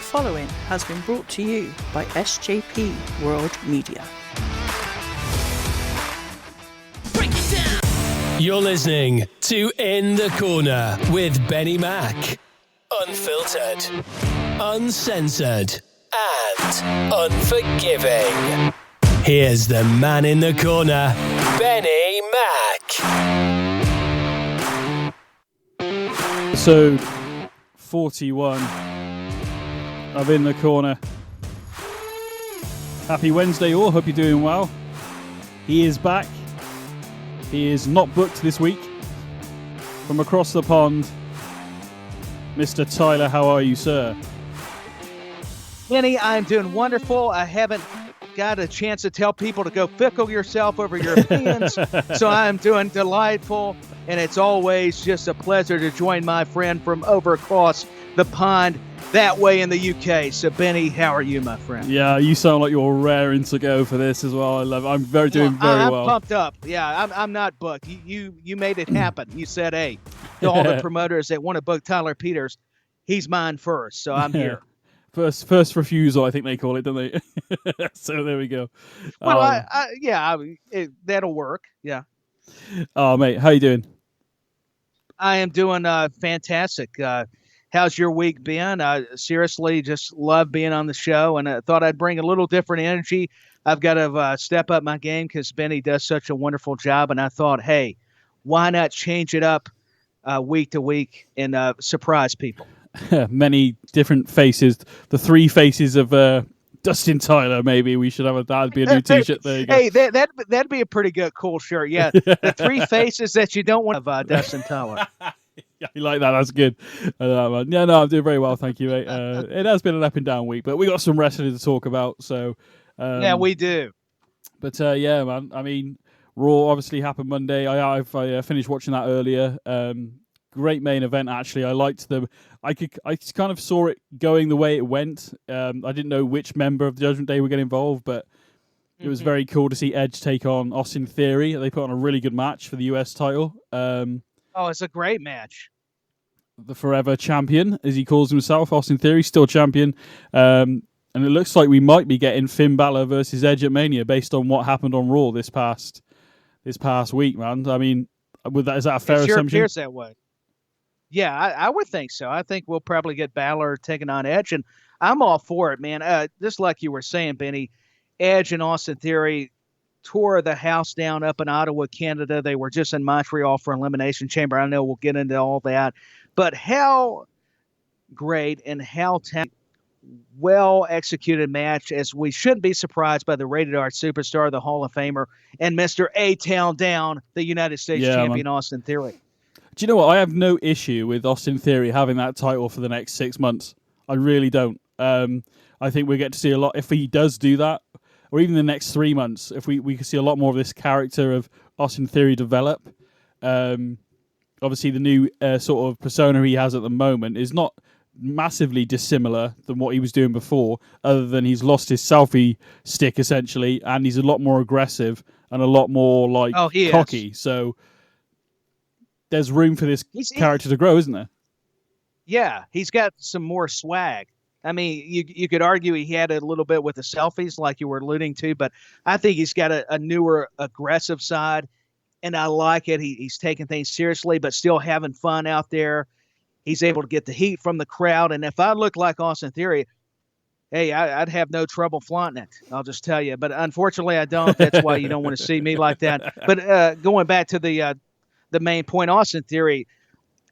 The following has been brought to you by SJP World Media. You're listening to In the Corner with BenNny Mack. Unfiltered, uncensored, and unforgiving. Here's the man in the corner, BenNny Mack. So, 41 of In the Corner. Happy Wednesday all, hope you're doing well. He is back. He is not booked this week. From across the pond, Mr. Tyler, how are you, sir? BenNy, I'm doing wonderful. I haven't got a chance to tell people to go fickle yourself over your opinions, so I'm doing delightful, and it's always just a pleasure to join my friend from over across the pond that way in the UK. So, BenNy, how are you, my friend? Yeah, you sound like you're raring to go for this as well. I love it. I'm doing very well. I'm pumped up. Yeah, I'm not booked. You made it happen. You said, hey, to all the promoters that want to book Tyler Peters, he's mine first, so I'm here. First refusal, I think they call it, don't they? So there we go. Well, that'll work. Yeah. Oh, mate, how you doing? I am doing fantastic. How's your week been? Seriously, just love being on the show, and I thought I'd bring a little different energy. I've got to step up my game because BenNy does such a wonderful job, and I thought, hey, why not change it up week to week and surprise people? Many different faces. The three faces of Dustin Tyler, maybe. We should have that'd be a new t-shirt. There you go. Hey, that'd be a pretty good, cool shirt. Yeah, the three faces that you don't want of Dustin Tyler. Yeah, you like that? That's good. Yeah, no, I'm doing very well, thank you, mate. It has been an up and down week, but we got some wrestling to talk about. So yeah, we do. But yeah, man. I mean, Raw obviously happened Monday. I finished watching that earlier. Great main event, actually. I liked them. I kind of saw it going the way it went. I didn't know which member of the Judgment Day would get involved, but it was very cool to see Edge take on Austin Theory. They put on a really good match for the US title. It's a great match. The forever champion, as he calls himself, Austin Theory, still champion. And it looks like we might be getting Finn Balor versus Edge at Mania based on what happened on Raw this past week, man. I mean, is that a fair assumption? It sure appears that way. Yeah, I would think so. I think we'll probably get Balor taking on Edge, and I'm all for it, man. Just like you were saying, BenNy, Edge and Austin Theory tore the house down up in Ottawa, Canada. They were just in Montreal for Elimination Chamber. I know we'll get into all that. But how great and how well-executed match, as we shouldn't be surprised by the Rated R superstar, the Hall of Famer, and Mr. A-Town Down, the United States champion, man. Austin Theory. Do you know what? I have no issue with Austin Theory having that title for the next 6 months. I really don't. I think we get to see a lot if he does do that, or even the next 3 months, if we can see a lot more of this character of Austin Theory develop. Obviously, the new sort of persona he has at the moment is not massively dissimilar than what he was doing before, other than he's lost his selfie stick, essentially, and he's a lot more aggressive and a lot more cocky. So there's room for this character to grow, isn't there? Yeah, he's got some more swag. I mean, you could argue he had a little bit with the selfies, like you were alluding to, but I think he's got a newer, aggressive side, and I like it. He's taking things seriously, but still having fun out there. He's able to get the heat from the crowd, and if I look like Austin Theory, hey, I'd have no trouble flaunting it, I'll just tell you. But unfortunately, I don't. That's why you don't want to see me like that. But going back to the main point, Austin Theory,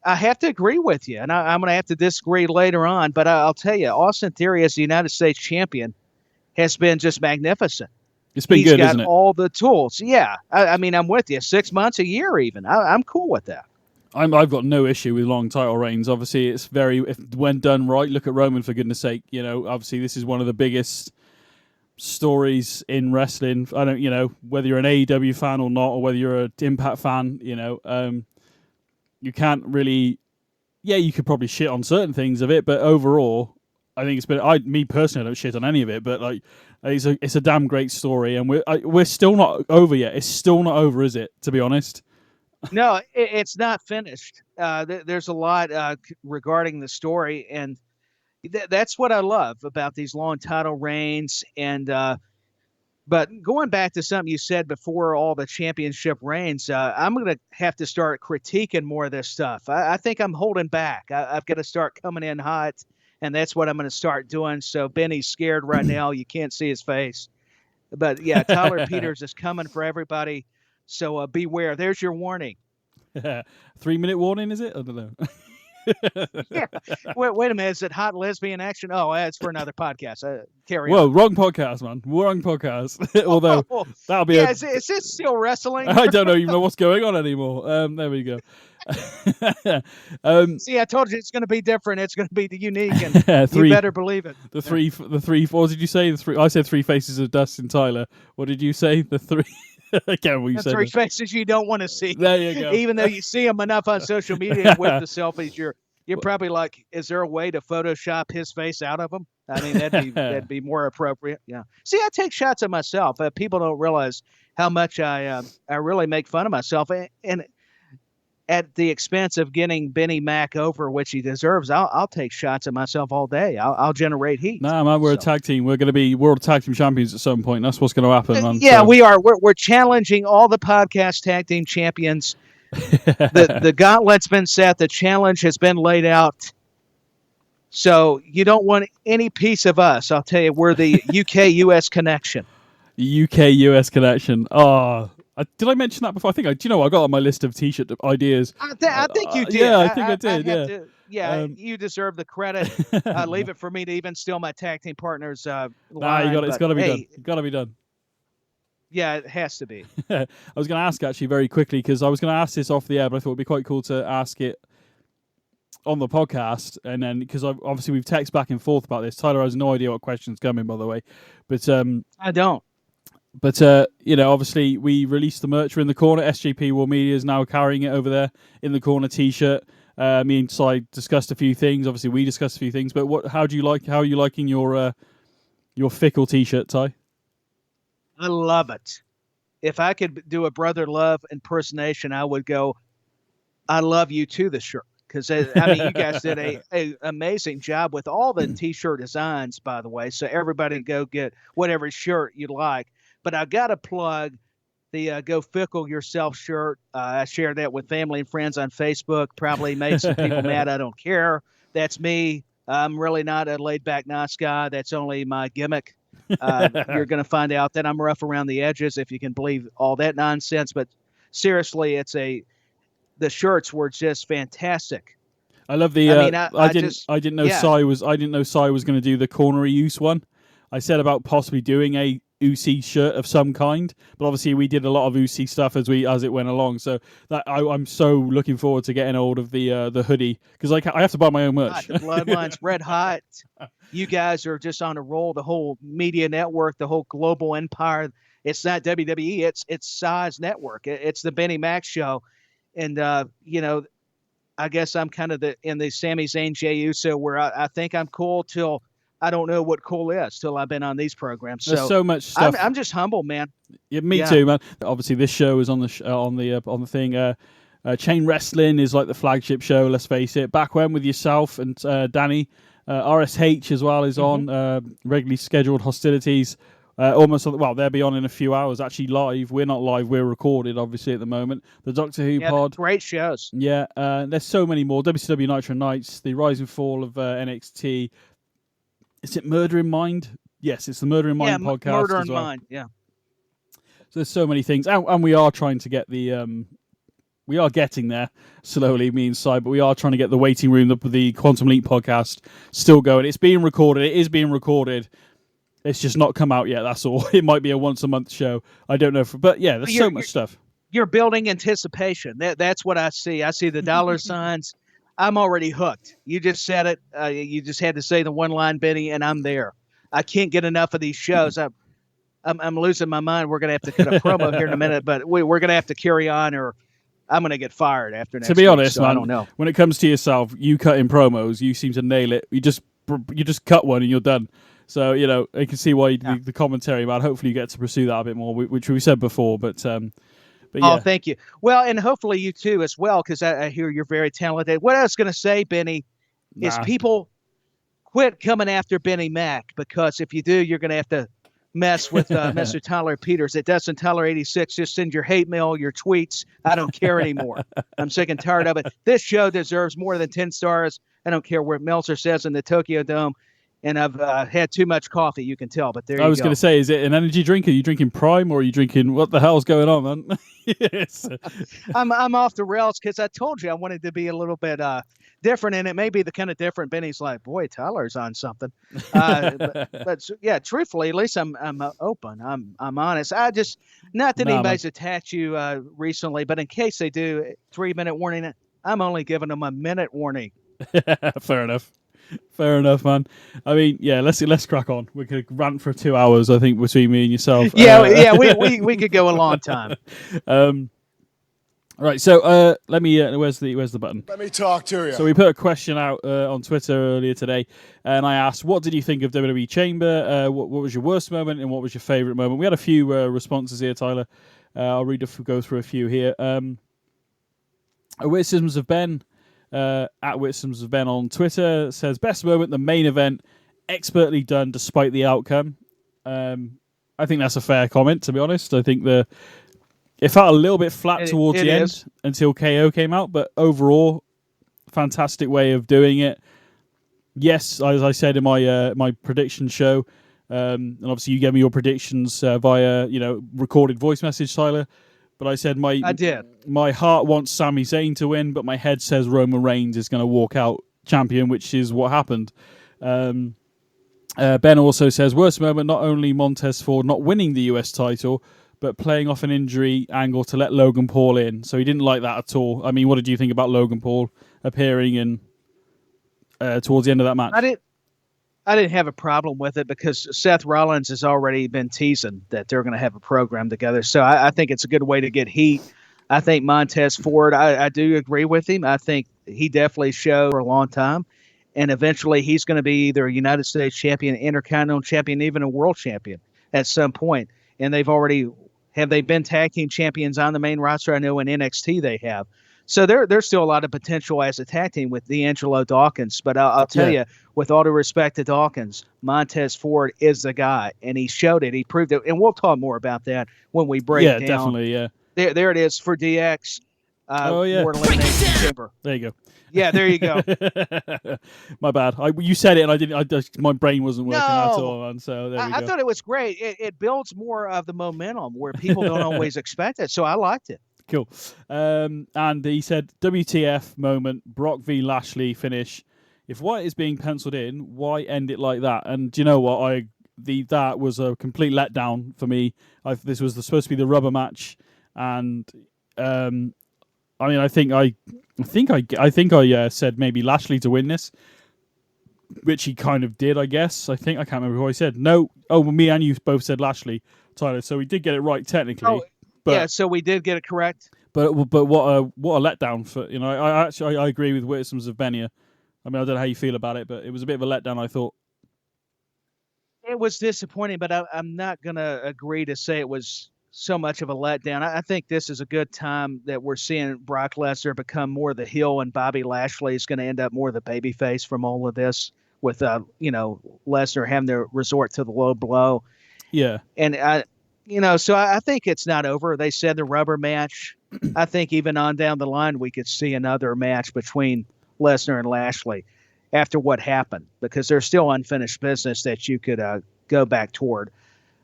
I have to agree with you, and I'm going to have to disagree later on, but I'll tell you, Austin Theory as the United States champion has been just magnificent. It's been good, isn't it? He's got all the tools. Yeah, I mean, I'm with you. 6 months, a year even. I'm cool with that. I've got no issue with long title reigns. Obviously, it's when done right, look at Roman, for goodness sake. You know, obviously, this is one of the biggest stories in wrestling. I don't, whether you're an AEW fan or not, or whether you're an Impact fan, you can't really. Yeah, you could probably shit on certain things of it, but overall, I think it's been. Me personally, I don't shit on any of it, but like, it's a damn great story, and we're still not over yet. It's still not over, is it? To be honest. No, it's not finished. There's a lot regarding the story, and That's what I love about these long title reigns. And but going back to something you said before, all the championship reigns, I'm going to have to start critiquing more of this stuff. I think I'm holding back. I've got to start coming in hot, and that's what I'm going to start doing. So Benny's scared right now. You can't see his face. But yeah, Tyler Peters is coming for everybody. So beware. There's your warning. 3-minute warning, is it? I don't know. Yeah. Wait a minute. Is it hot lesbian action? Oh, that's for another podcast. Carry Whoa, on. wrong podcast, man. Wrong podcast. Although that'll be is this still wrestling? I don't even know what's going on anymore. There we go. See, I told you it's going to be different. It's going to be unique, and you better believe it. The three. What did you say? The three. I said three faces of Dustin Tyler. What did you say? The three. I can't remember what you said. Three faces you don't want to see. There you go. Even though you see them enough on social media with the selfies, you're probably like, is there a way to Photoshop his face out of them? I mean, that'd be more appropriate. Yeah. See, I take shots of myself. People don't realize how much I really make fun of myself, and at the expense of getting BenNy Mack over, which he deserves. I'll take shots at myself all day. I'll generate heat. Nah, man, we're a tag team. We're going to be world tag team champions at some point. That's what's going to happen, man. Yeah, we are. We're challenging all the podcast tag team champions. The gauntlet's been set. The challenge has been laid out. So you don't want any piece of us. I'll tell you, we're the UK-US connection. UK-US connection. Oh, did I mention that before? I think do you know what? I got on my list of T-shirt ideas. I think you did. Yeah, I think I did. You deserve the credit. Leave it for me to even steal my tag team partner's line. It's got to be done. It's got to be done. Yeah, it has to be. I was going to ask actually very quickly because I was going to ask this off the air, but I thought it'd be quite cool to ask it on the podcast. And then because obviously we've texted back and forth about this. Tyler has no idea what question's coming, by the way. But I don't. But, obviously we released the merch. We're in the corner. SJP World Media is now carrying it over there in the corner T-shirt. Me and Ty discussed a few things. Obviously, we discussed a few things. But how are you liking your Fickle T-shirt, Ty? I love it. If I could do a Brother Love impersonation, I would go, I love you too, the shirt. Because, you guys did a amazing job with all the T-shirt designs, by the way. So everybody go get whatever shirt you like. But I got to plug the Go Fickle Yourself shirt. I shared that with family and friends on Facebook. Probably made some people mad. I don't care. That's me. I'm really not a laid-back, nice guy. That's only my gimmick. You're going to find out that I'm rough around the edges, if you can believe all that nonsense. But seriously, the shirts were just fantastic. I love the. I didn't know Cy was going to do the cornery use one. I said about possibly doing a Uzi shirt of some kind, but obviously we did a lot of Uzi stuff as it went along. So that I'm so looking forward to getting hold of the hoodie because I have to buy my own merch. The bloodline's red hot. You guys are just on a roll. The whole media network, the whole global empire. It's not WWE. It's Size Network. It's the BenNy Mack Show, and I guess I'm kind of in the Sami Zayn Jey Uso where I think I'm cool till I don't know what cool is till I've been on these programs. There's so much stuff. I'm just humble, man. Yeah, me too, man. Obviously, this show is on the thing. Chain Wrestling is like the flagship show. Let's face it. Back when with yourself and Danny, RSH as well is on regularly scheduled hostilities. They'll be on in a few hours. Actually, live. We're not live. We're recorded, obviously, at the moment. The Doctor Who pod. Great shows. Yeah, there's so many more. WCW Nitro Nights, the Rise and Fall of NXT. Is it Murder in Mind? Yes, it's the Murder in Mind podcast. Murder in Mind, yeah. So there's so many things. And we are trying to get we are getting there slowly, me and Cy, but we are trying to get the Waiting Room, the Quantum Leap podcast, still going. It's being recorded. It is being recorded. It's just not come out yet, that's all. It might be a once-a-month show. I don't know. But yeah, there's so much stuff. You're building anticipation. That's what I see. I see the dollar signs. I'm already hooked. You just said it. You just had to say the one line, Benny, and I'm there. I can't get enough of these shows. I'm losing my mind. We're going to have to cut a promo here in a minute, but we're going to have to carry on or I'm going to get fired after next To be week, honest, so man, I don't know. When it comes to yourself, you cutting promos, you seem to nail it. You just cut one and you're done. So, I can see why the commentary, man. Hopefully you get to pursue that a bit more, which we said before, but yeah. Oh, thank you. Well, and hopefully you too as well, because I hear you're very talented. What I was going to say, Benny, is people, quit coming after BenNny Mack, because if you do, you're going to have to mess with Mr. Tyler Peters. It doesn't Tyler 86. Just send your hate mail, your tweets. I don't care anymore. I'm sick and tired of it. This show deserves more than 10 stars. I don't care what Meltzer says in the Tokyo Dome. And I've had too much coffee, you can tell. But there you go. I was going to say, is it an energy drink? Are you drinking Prime, or are you drinking, what the hell's going on, man? Yes. I'm off the rails because I told you I wanted to be a little bit different, and it may be the kind of different. Benny's like, boy, Tyler's on something. But yeah, truthfully, at least I'm open. I'm honest. I just, not that anybody's attacked you recently, but in case they do, 3-minute warning. I'm only giving them a minute warning. Fair enough. Fair enough, man. I mean, yeah, let's crack on. We could rant for 2 hours, I think, between me and yourself. Yeah, we could go a long time. Right, so let me. Where's the button? Let me talk to you. So we put a question out on Twitter earlier today, and I asked, "What did you think of WWE Chamber? What was your worst moment, and what was your favourite moment?" We had a few responses here, Tyler. I'll go through a few here. Witticisms of Ben. At Witticisms of Ben on Twitter says, best moment, the main event, expertly done despite the outcome. I think that's a fair comment, to be honest. I think it felt a little bit flat towards the end until KO came out, but overall, fantastic way of doing it. Yes, as I said in my prediction show, and obviously you gave me your predictions via recorded voice message, Tyler. But I said my heart wants Sami Zayn to win, but my head says Roman Reigns is going to walk out champion, which is what happened. Ben also says, worst moment, not only Montez Ford not winning the US title, but playing off an injury angle to let Logan Paul in. So he didn't like that at all. I mean, what did you think about Logan Paul appearing in towards the end of that match? I didn't have a problem with it because Seth Rollins has already been teasing that they're going to have a program together. So I think it's a good way to get heat. I think Montez Ford, I do agree with him. I think he definitely showed for a long time. And eventually he's going to be either a United States champion, Intercontinental champion, even a world champion at some point. And have they been tag team champions on the main roster? I know in NXT they have. So there's still a lot of potential as a tag team with D'Angelo Dawkins. But I'll tell you, with all due respect to Dawkins, Montez Ford is the guy, and he showed it. He proved it. And we'll talk more about that when we break down. Yeah, definitely, yeah. There it is for DX. Elimination Chamber. There you go. Yeah, there you go. My bad. You said it, and my brain wasn't working at all, man. So there we go. I thought it was great. It builds more of the momentum where people don't always expect it. So I liked it. Cool. And he said, WTF moment, Brock v. Lashley finish. If White is being penciled in, why end it like that? And do you know what? That was a complete letdown for me. This was supposed to be the rubber match, and I mean, I think I said maybe Lashley to win this, which he kind of did, I guess. I can't remember who I said. No, me and you both said Lashley, Tyler. So we did get it right technically. Oh, yeah, so we did get it correct. But what a letdown for I agree with Witticisms of Ben here. I mean, I don't know how you feel about it, but it was a bit of a letdown, I thought. It was disappointing, but I'm not going to agree to say it was so much of a letdown. I think this is a good time that we're seeing Brock Lesnar become more the heel, and Bobby Lashley is going to end up more the babyface from all of this, with Lesnar having to resort to the low blow. Yeah, and so I think it's not over. They said the rubber match. I think even on down the line, we could see another match between Lesnar and Lashley after what happened, because there's still unfinished business that you could go back toward.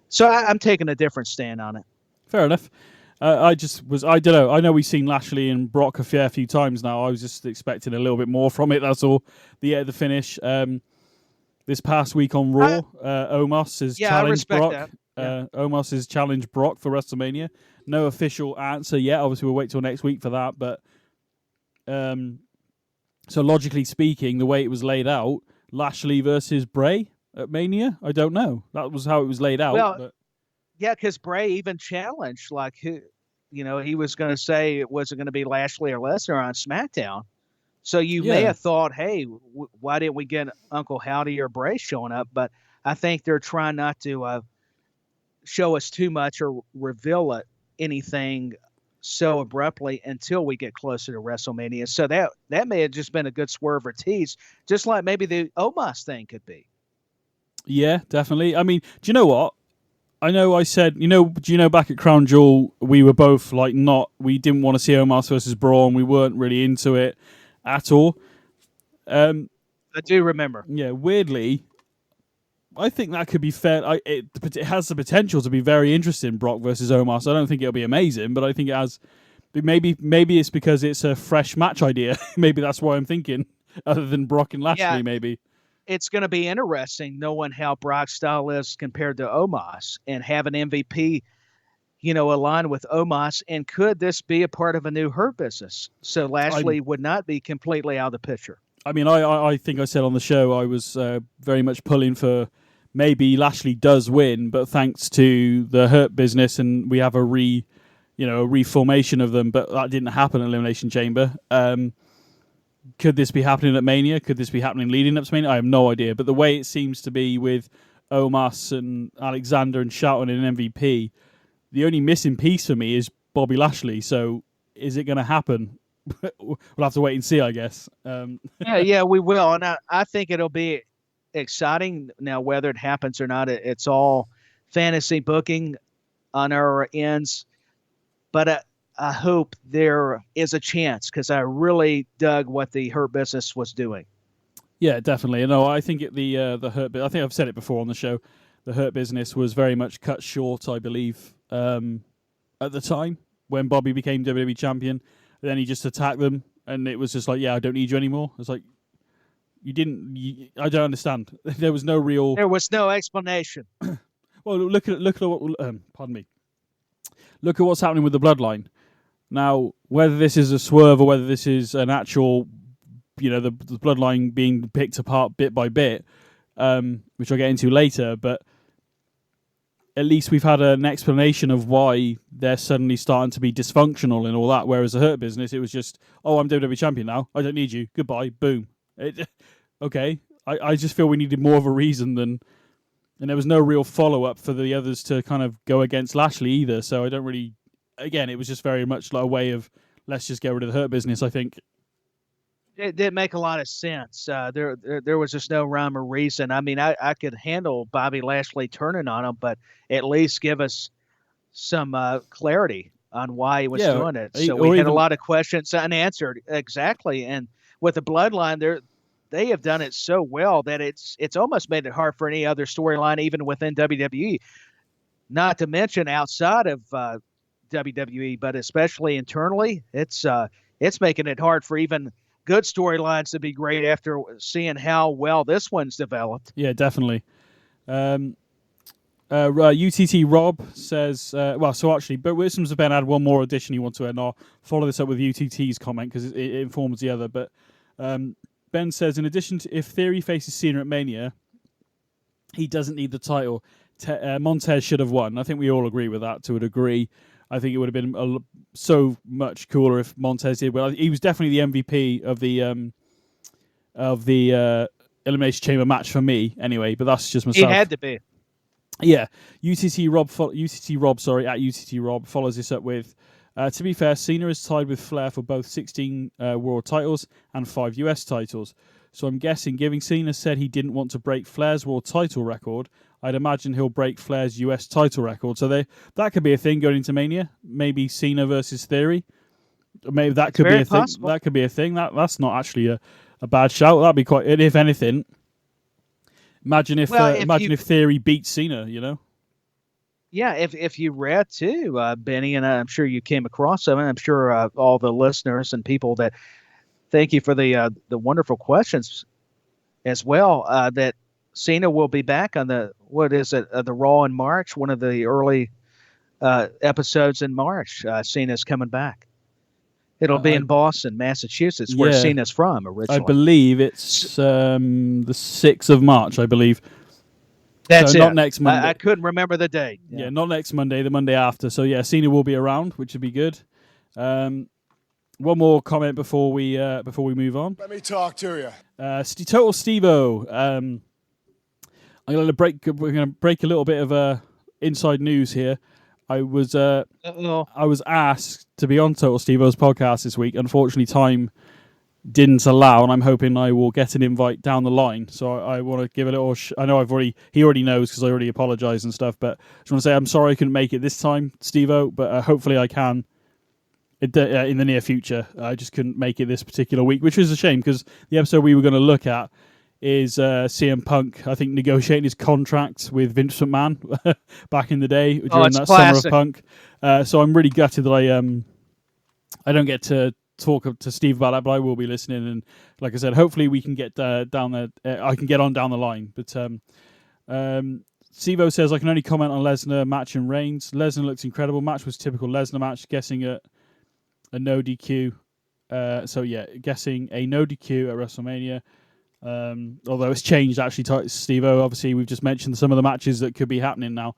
So I'm taking a different stand on it. Fair enough. I don't know. I know we've seen Lashley and Brock a fair few times now. I was just expecting a little bit more from it. That's all. The finish. This past week on Raw, Omos has challenged Brock. Omos has challenged Brock for WrestleMania. No official answer yet. Obviously, we'll wait till next week for that. But so logically speaking, the way it was laid out, Lashley versus Bray at Mania. I don't know. That was how it was laid out. Well, but... yeah, because Bray even challenged, he was going to say it wasn't going to be Lashley or Lesnar on SmackDown. So you may have thought, hey, why didn't we get Uncle Howdy or Bray showing up? But I think they're trying not to show us too much or reveal anything so abruptly until we get closer to WrestleMania. So that may have just been a good swerve or tease, just like maybe the Omos thing could be. Yeah, definitely. I mean, do you know what? I know I said, do you know back at Crown Jewel, we were both like we didn't want to see Omos versus Braun. We weren't really into it at all. I do remember. Yeah, weirdly, I think that could be fair. It has the potential to be very interesting, Brock versus Omos. I don't think it'll be amazing, but I think it has. Maybe it's because it's a fresh match idea. Maybe that's why I'm thinking, other than Brock and Lashley, maybe. It's going to be interesting knowing how Brock's style is compared to Omos and have an MVP, align with Omos. And could this be a part of a new Hurt Business? So Lashley would not be completely out of the picture. I mean, I think I said on the show I was very much pulling for maybe Lashley does win, but thanks to the Hurt Business and we have a reformation of them, but that didn't happen at Elimination Chamber. Could this be happening at Mania? Could this be happening leading up to Mania? I have no idea. But the way it seems to be with Omos and Alexander and Shelton in MVP, the only missing piece for me is Bobby Lashley. So is it going to happen? We'll have to wait and see, I guess. Yeah, we will. And I think it'll be exciting. Now, whether it happens or not, it's all fantasy booking on our ends. But I hope there is a chance because I really dug what the Hurt Business was doing. Yeah, definitely. No, I think the Hurt. I think I've said it before on the show. The Hurt Business was very much cut short, I believe, at the time when Bobby became WWE champion. And then he just attacked them, and it was just like, "Yeah, I don't need you anymore." It's like you didn't. I don't understand. There was no real. There was no explanation. Well, look at what. Pardon me. Look at what's happening with the Bloodline. Now, whether this is a swerve or whether this is an actual, the Bloodline being picked apart bit by bit, which I'll get into later, but at least we've had an explanation of why they're suddenly starting to be dysfunctional and all that, whereas the Hurt Business, it was just, oh, I'm WWE champion now, I don't need you, goodbye, boom. Okay, I just feel we needed more of a reason and there was no real follow-up for the others to kind of go against Lashley either, so I don't really... Again, it was just very much like a way of, let's just get rid of the Hurt Business, I think. It didn't make a lot of sense. There was just no rhyme or reason. I mean, I could handle Bobby Lashley turning on him, but at least give us some clarity on why he was doing it. So we had a lot of questions unanswered. Exactly. And with the Bloodline, they have done it so well that it's almost made it hard for any other storyline, even within WWE. Not to mention outside of WWE, but especially internally, it's making it hard for even good storylines to be great after seeing how well this one's developed. Yeah, definitely. UTT Rob says, so actually, but Wisdoms of Ben had one more addition he wants to add, and I'll follow this up with UTT's comment because it informs the other. But Ben says, in addition to if Theory faces Cena at Mania, he doesn't need the title. Montez should have won. I think we all agree with that to a degree. I think it would have been so much cooler if Montez did. Well, he was definitely the MVP of the Elimination Chamber match for me, anyway. But that's just myself. He had to be. Yeah, UTT Rob, at UTT Rob follows this up with. To be fair, Cena is tied with Flair for both 16 world titles and 5 US titles. So I'm guessing, given Cena said he didn't want to break Flair's world title record, I'd imagine he'll break Flair's US title record. So that could be a thing going into Mania. Maybe Cena versus Theory. Maybe that could be a thing. That could be a thing. That's not actually a bad shout. That'd be quite. If anything, imagine if Theory beats Cena. Yeah, if you read too, Benny, and I'm sure you came across them, and I'm sure all the listeners and people that thank you for the wonderful questions as well. That Cena will be back on the Raw in March, one of the early episodes in March. Cena's coming back. It'll be in Boston, Massachusetts, where Cena's from originally. I believe it's the 6th of March, I believe. That's so not next Monday. I couldn't remember the date. Yeah, not next Monday, the Monday after. So yeah, Cena will be around, which would be good. One more comment before we move on. Let me talk to you. Total Steve-O. We're going to break a little bit of inside news here. I was Uh-oh. I was asked to be on Total Steve-O's podcast this week. Unfortunately, time didn't allow, and I'm hoping I will get an invite down the line. So I want to give a little. I know he already knows because I already apologised and stuff. But I just want to say I'm sorry I couldn't make it this time, Steve-O. But hopefully I can in the near future. I just couldn't make it this particular week, which was a shame because the episode we were going to look at is CM Punk, I think, negotiating his contract with Vince McMahon back in the day during that classic. Summer of Punk. So I'm really gutted that I don't get to talk to Steve about that, but I will be listening. And like I said, hopefully we can get down there. I can get on down the line. But Sivo says, I can only comment on Lesnar match and Reigns. Lesnar looks incredible. Match was typical Lesnar match, guessing at a no DQ. Guessing a no DQ at WrestleMania. Although it's changed actually, Steve-O. Obviously, we've just mentioned some of the matches that could be happening now.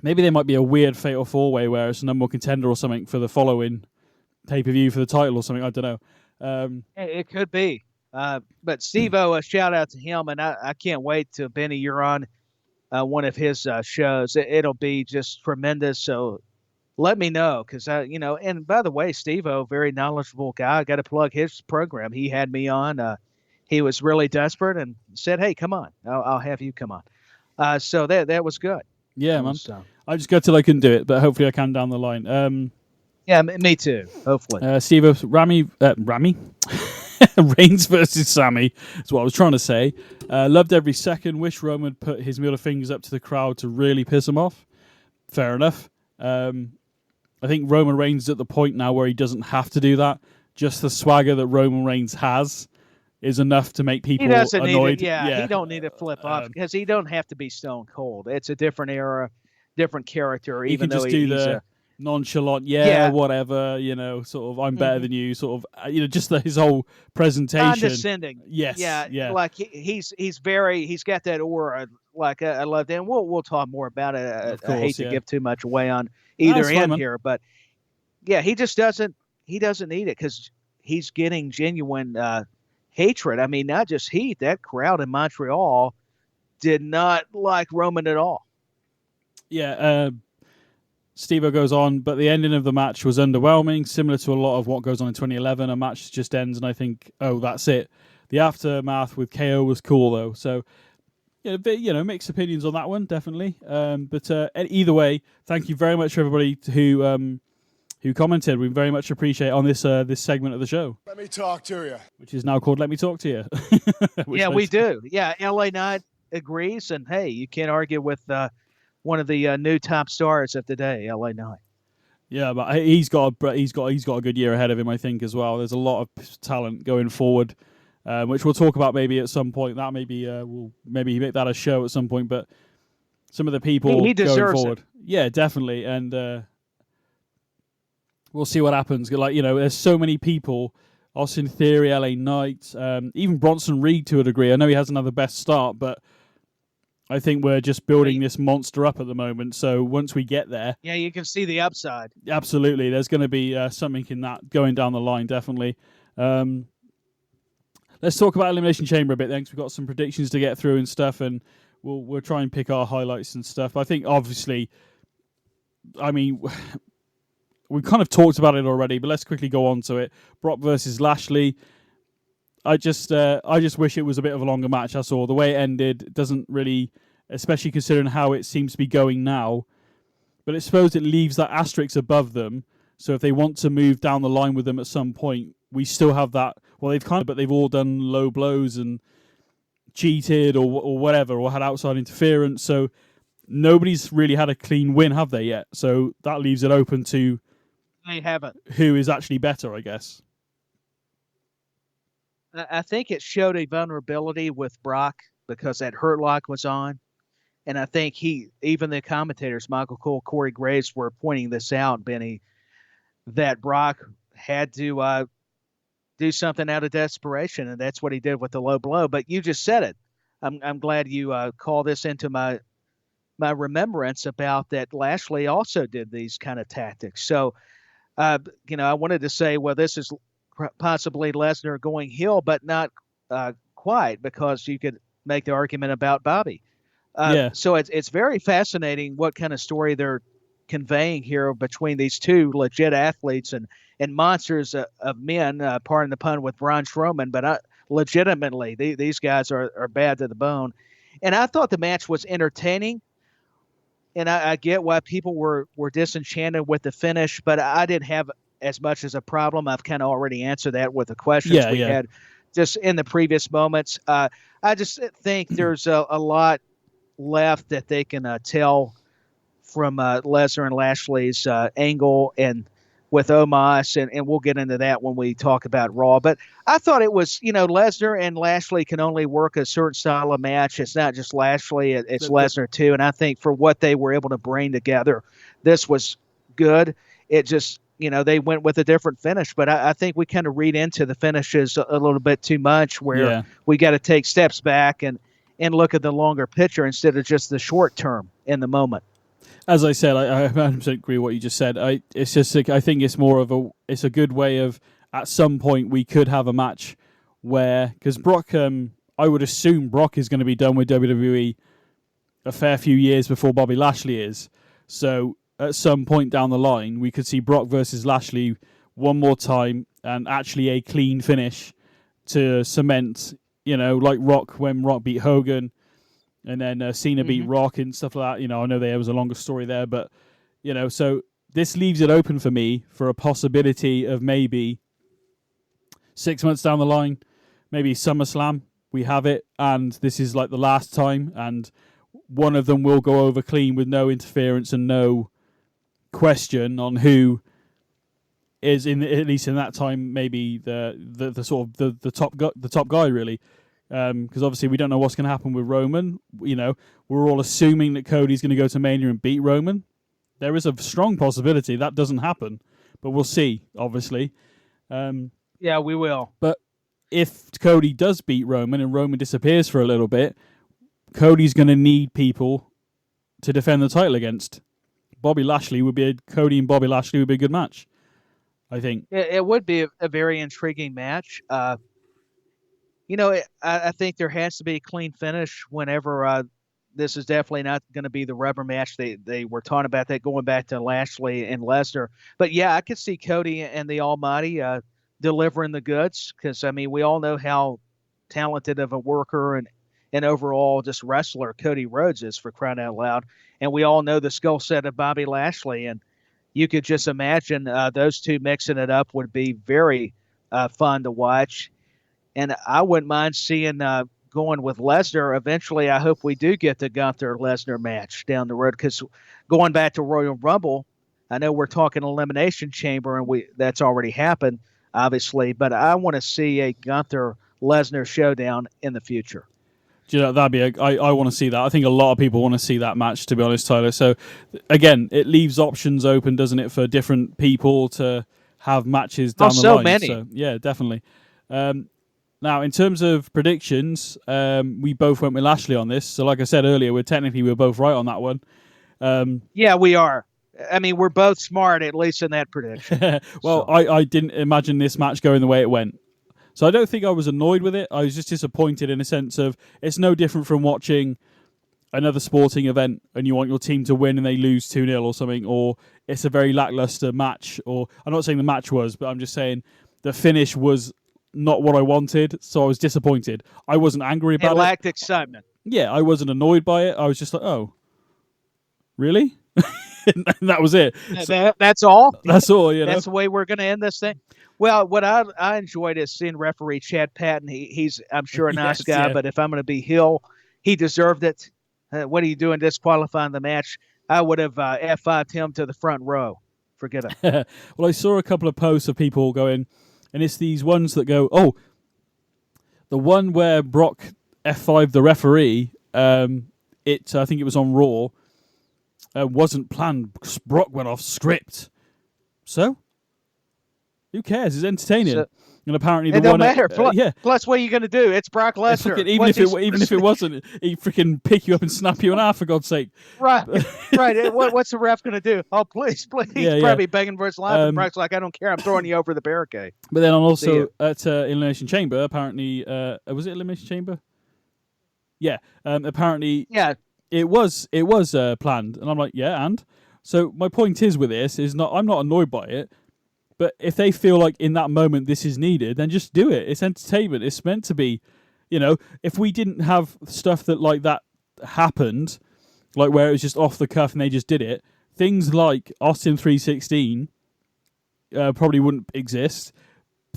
Maybe there might be a weird fatal four-way where it's a number one contender or something for the following pay-per-view for the title or something. I don't know. It could be. But Steve-O, a shout-out to him, and I can't wait till, BenNy, you're on one of his shows. It'll be just tremendous, so let me know. Because, and by the way, Steve-O, very knowledgeable guy. I got to plug his program. He had me on. He was really desperate and said, hey, come on. I'll have you come on. So that was good. Yeah, man. I just got till I couldn't do it, but hopefully I can down the line. Yeah, me too. Hopefully. Steve-O, Rami? Reigns versus Sammy is what I was trying to say. Loved every second. Wish Roman would put his middle fingers up to the crowd to really piss him off. Fair enough. I think Roman Reigns is at the point now where he doesn't have to do that. Just the swagger that Roman Reigns has is enough to make people annoyed. He don't need to flip off because he don't have to be stone cold. It's a different era, different character. He even can though just do the nonchalant, whatever, sort of, I'm better than you, sort of, just his whole presentation. Condescending. Yes. Yeah. Like he's got that aura. Like I love that. And we'll talk more about it. I hate to give too much away on either end here, but yeah, he just doesn't need it because he's getting genuine hatred. I mean, not just heat. That crowd in Montreal did not like Roman at all. Yeah. Steve-O goes on, but the ending of the match was underwhelming, similar to a lot of what goes on in 2011. A match just ends, and I think, oh, that's it. The aftermath with KO was cool, though. So, mixed opinions on that one, definitely. But either way, thank you very much for everybody who commented. We very much appreciate on this segment of the show. Let me talk to you. Which is now called Let Me Talk to You. Yeah, we do. Yeah, LA Knight agrees, and hey, you can't argue with one of the new top stars of the day, LA Knight. Yeah, but he's got a good year ahead of him, I think, as well. There's a lot of talent going forward, which we'll talk about maybe at some point. That we'll maybe make that a show at some point. But some of the people he deserves going forward, yeah, definitely, and we'll see what happens. Like there's so many people. Austin Theory, LA Knight, even Bronson Reed to a degree. I know he hasn't had the best start, but I think we're just building this monster up at the moment. So once we get there... Yeah, you can see the upside. Absolutely. There's going to be something in that going down the line, definitely. Let's talk about Elimination Chamber a bit then, because we've got some predictions to get through and stuff, and we'll try and pick our highlights and stuff. I think, obviously, we've kind of talked about it already, but let's quickly go on to it. Brock versus Lashley. I just wish it was a bit of a longer match. That's all. The way it ended doesn't really, especially considering how it seems to be going now. But I suppose it leaves that asterisk above them. So if they want to move down the line with them at some point, we still have that. Well, they've all done low blows and cheated or whatever, or had outside interference. So nobody's really had a clean win, have they yet? So that leaves it open to they haven't. Who is actually better, I guess. I think it showed a vulnerability with Brock because that Hurt Lock was on. And I think even the commentators, Michael Cole, Corey Graves, were pointing this out, BenNy, that Brock had to do something out of desperation, and that's what he did with the low blow. But you just said it. I'm glad you called this into my remembrance about that Lashley also did these kind of tactics. So, I wanted to say, well, this is possibly Lesnar going heel, but not quite, because you could make the argument about Bobby So it's very fascinating what kind of story they're conveying here between these two legit athletes and monsters of men, pardon the pun, with Braun Strowman, but legitimately, these guys are bad to the bone. And I thought the match was entertaining, and I get why people were disenchanted with the finish, but I didn't have as much as a problem. I've kind of already answered that with the questions we had just in the previous moments. I just think there's a lot left that they can tell from Lesnar and Lashley's angle and with Omos, and we'll get into that when we talk about Raw. But I thought it was, Lesnar and Lashley can only work a certain style of match. It's not just Lashley, it's Lesnar too. And I think for what they were able to bring together, this was good. It just, they went with a different finish. But I think we kind of read into the finishes a little bit too much, where we got to take steps back and look at the longer picture instead of just the short term in the moment. As I said, I 100% agree with what you just said. It's just I think it's more of it's a good way of, at some point we could have a match where, because Brock, I would assume Brock is going to be done with WWE a fair few years before Bobby Lashley is. So at some point down the line, we could see Brock versus Lashley one more time and actually a clean finish to cement, like Rock when Rock beat Hogan. And then Cena beat Rock and stuff like that. I know there was a longer story there, but, so this leaves it open for me for a possibility of maybe 6 months down the line, maybe SummerSlam, we have it, and this is like the last time, and one of them will go over clean with no interference and no question on who is, at least in that time, maybe the sort of the top guy, really. Because obviously we don't know what's going to happen with Roman. We're all assuming that Cody's going to go to Mania and beat Roman. There is a strong possibility that doesn't happen, but we'll see, obviously. Yeah, we will. But if Cody does beat Roman and Roman disappears for a little bit, Cody's going to need people to defend the title against. Cody and Bobby Lashley would be a good match, I think. It would be a very intriguing match. I think there has to be a clean finish whenever this is definitely not going to be the rubber match. They were talking about that going back to Lashley and Lesnar. But, yeah, I could see Cody and the Almighty delivering the goods because, we all know how talented of a worker and overall just wrestler Cody Rhodes is, for crying out loud. And we all know the skill set of Bobby Lashley. And you could just imagine those two mixing it up would be very fun to watch. And I wouldn't mind seeing going with Lesnar. Eventually, I hope we do get the Gunther-Lesnar match down the road because going back to Royal Rumble, I know we're talking Elimination Chamber, and that's already happened, obviously, but I want to see a Gunther-Lesnar showdown in the future. That'd be I want to see that. I think a lot of people want to see that match, to be honest, Tyler. So, again, it leaves options open, doesn't it, for different people to have matches down the line. So many. So, yeah, definitely. Now, in terms of predictions, we both went with Lashley on this. So, like I said earlier, we're both right on that one. Yeah, we are. We're both smart, at least in that prediction. Well, so. I didn't imagine this match going the way it went. So I don't think I was annoyed with it. I was just disappointed in a sense of it's no different from watching another sporting event and you want your team to win and they lose 2-0 or something, or it's a very lackluster match. Or I'm not saying the match was, but I'm just saying the finish was not what I wanted, so I was disappointed. I wasn't angry about it. It lacked excitement. Yeah, I wasn't annoyed by it. I was just like, oh, really? And that was it. That's all? That's all, That's the way we're going to end this thing? Well, what I enjoyed is seeing referee Chad Patton. He's, I'm sure, a nice guy, but if I'm going to be Hill, he deserved it. What are you doing disqualifying the match? I would have F5'd him to the front row. Forget it. Well, I saw a couple of posts of people going, and it's these ones that go, oh, the one where Brock F5'd the referee, I think it was on Raw, wasn't planned. Brock went off script. So? Who cares? It's entertaining. And apparently the it one... It don't matter. Yeah. Plus, what are you going to do? It's Brock Lesnar. Even if it wasn't, he'd freaking pick you up and snap you in half, for God's sake. Right. Right. What's the ref going to do? Oh, please. Yeah, probably begging for his life. And Brock's like, I don't care. I'm throwing you over the barricade. But then I'm also at Elimination Chamber, apparently... was it Elimination Chamber? Yeah. Apparently... Yeah. It was planned, and I'm like, yeah, and so my point is with this is not I'm not annoyed by it, but if they feel like in that moment this is needed, then just do it. It's entertainment. It's meant to be, if we didn't have stuff that like that happened, like where it was just off the cuff and they just did it, things like Austin 316 probably wouldn't exist.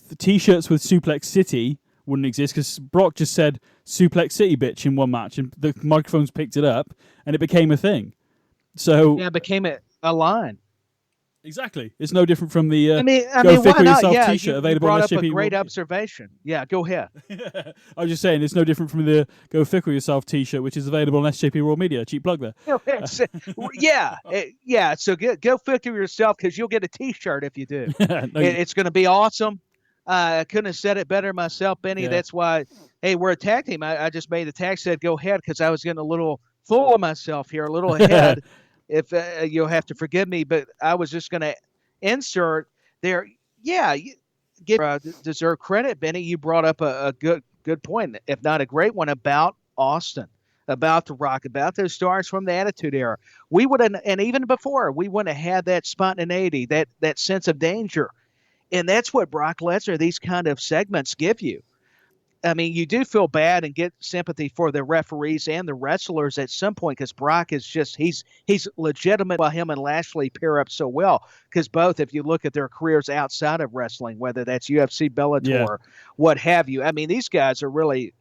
The T-shirts with Suplex City wouldn't exist because Brock just said Suplex City bitch in one match and the microphones picked it up and it became a thing. So it became a line. Exactly. It's no different from the I mean, Go Figure why not? Yourself Yeah, T-shirt you available brought on up a SJP. great observation. Yeah, go ahead. I was just saying it's no different from the Go Fickle Yourself T-shirt, which is available on SJP World Media. Cheap plug there. Yeah. So go figure yourself because you'll get a T-shirt if you do. It's going to be awesome. I couldn't have said it better myself, Benny. Yeah. That's why. Hey, we're a tag team. I just made the tag said go ahead because I was getting a little full of myself here, a little ahead. If you'll have to forgive me, but I was just going to insert there. Yeah, you deserve credit, Benny. You brought up a good point, if not a great one, about Austin, about The Rock, about those stars from the Attitude Era. We would have, and even before, we wouldn't have had that spontaneity, that sense of danger. And that's what Brock Lesnar, these kind of segments give you. I mean, you do feel bad and get sympathy for the referees and the wrestlers at some point because Brock is just, he's legitimate while him and Lashley pair up so well. Because both, if you look at their careers outside of wrestling, whether that's UFC, Bellator, what have you, I mean, these guys are really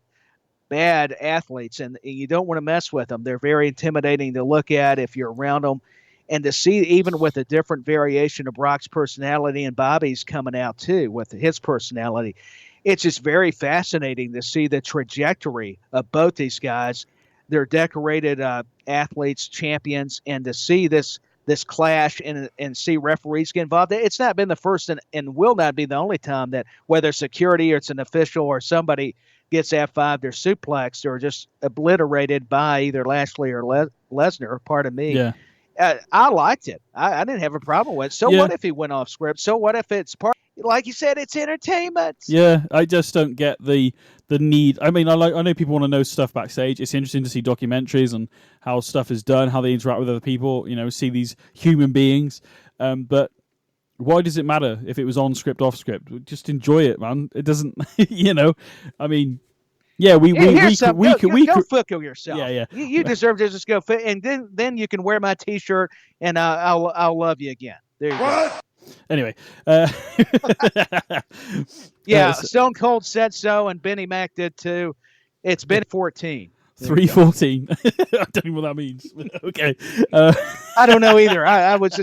bad athletes and you don't want to mess with them. They're very intimidating to look at if you're around them. And to see, even with a different variation of Brock's personality and Bobby's coming out too with his personality, it's just very fascinating to see the trajectory of both these guys. They're decorated athletes, champions, and to see this clash and see referees get involved. It's not been the first and will not be the only time that whether security or it's an official or somebody gets F5, they're suplexed or just obliterated by either Lashley or Lesnar. Pardon me. Yeah. I liked it. I didn't have a problem with it. So what if he went off script? So what if it's part? Like you said, it's entertainment. Yeah, I just don't get the need. I mean, I know people want to know stuff backstage. It's interesting to see documentaries and how stuff is done, how they interact with other people. See these human beings. But why does it matter if it was on script, off script? Just enjoy it, man. It doesn't. I mean. Yeah, we go fickle yourself. Yeah. You deserve to just go fit, and then you can wear my T-shirt, and I'll love you again. There you go. Anyway, Stone Cold said so, and BenNy Mack did too. It's been 14. 314. I don't even know what that means. Okay. I don't know either. I was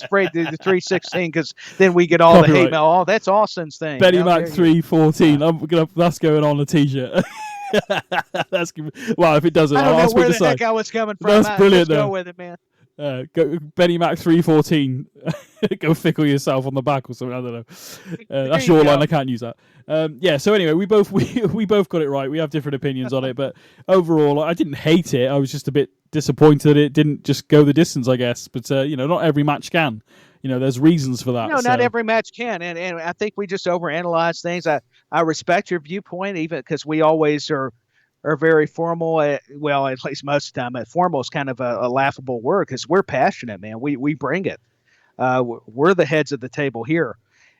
afraid to do the 316 because then we get all the hate mail. Oh, that's Austin's thing. BenNy Mack 314. That's going on a T-shirt. Well, if it doesn't, I don't I'll know where the aside. heck I was coming from. That's brilliant. Let's go with it, man. Go BenNy Mack 314. Go fickle yourself on the back or something. I don't know. That's your line. I can't use that. So anyway, we both got it right. We have different opinions on it, but overall, I didn't hate it. I was just a bit disappointed that it didn't just go the distance, I guess. But not every match can. There's reasons for that. No, not every match can, and I think we just overanalyze things. I respect your viewpoint, even because we always are very formal. Well, at least most of the time, formal is kind of a laughable word because we're passionate, man. We bring it. We're the heads of the table here.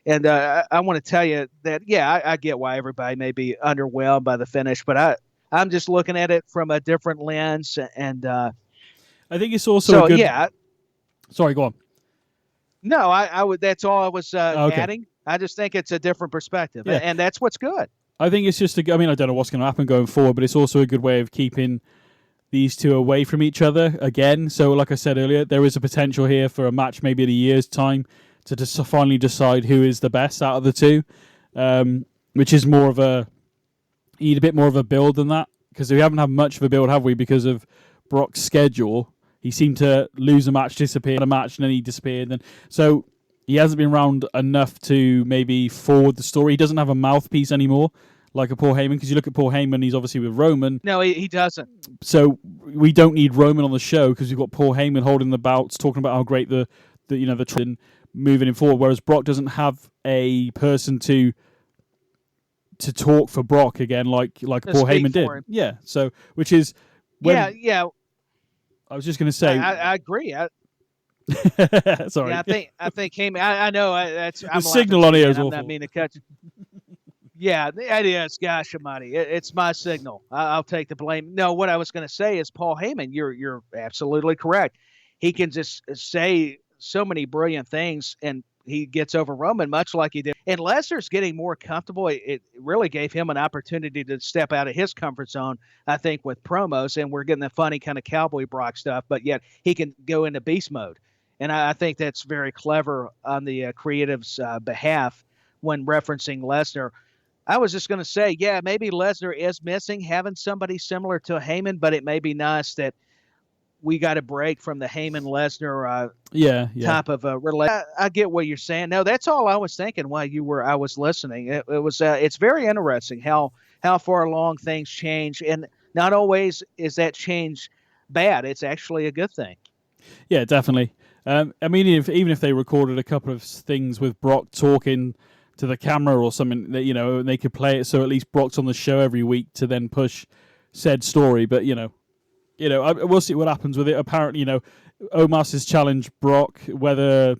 And I want to tell you that, I get why everybody may be underwhelmed by the finish, but I'm just looking at it from a different lens. And I think it's also a good... Sorry, go on. No, I would. That's all I was adding. I just think it's a different perspective, and that's what's good. I think it's just I don't know what's going to happen going forward, but it's also a good way of keeping these two away from each other again. So, like I said earlier, there is a potential here for a match maybe in a year's time to just finally decide who is the best out of the two, which is more of you need a bit more of a build than that, because we haven't had much of a build, have we, because of Brock's schedule. He seemed to lose a match, disappear a match, and then he disappeared. And so he hasn't been around enough to maybe forward the story. He doesn't have a mouthpiece anymore, like a Paul Heyman, because you look at Paul Heyman, he's obviously with Roman. No, he doesn't. So we don't need Roman on the show because we've got Paul Heyman holding the belts, talking about how great the trend moving him forward. Whereas Brock doesn't have a person to talk for Brock again, like Paul Heyman did. Him. Yeah. So which is yeah. I was just going to say. I agree. Sorry. Yeah, I think Heyman. I know that's the signal on here is awful. I'm not meaning to cut you. Yeah, it is. Gosh almighty, it's my signal. I'll take the blame. No, what I was going to say is Paul Heyman. You're absolutely correct. He can just say so many brilliant things, and he gets over Roman much like he did. And Lesnar's getting more comfortable. It really gave him an opportunity to step out of his comfort zone, I think, with promos. And we're getting the funny kind of cowboy Brock stuff, but yet he can go into beast mode. And I think that's very clever on the creative's behalf when referencing Lesnar. I was just going to say, yeah, maybe Lesnar is missing having somebody similar to Heyman, but it may be nice that we got a break from the Heyman-Lesnar type of a relationship. I get what you're saying. No, that's all I was thinking while I was listening. It's very interesting how far along things change, and not always is that change bad. It's actually a good thing. Yeah, definitely. I mean, even if they recorded a couple of things with Brock talking to the camera or something, that they could play it so at least Brock's on the show every week to then push said story. But we'll see what happens with it. Apparently, Omos has challenged Brock. Whether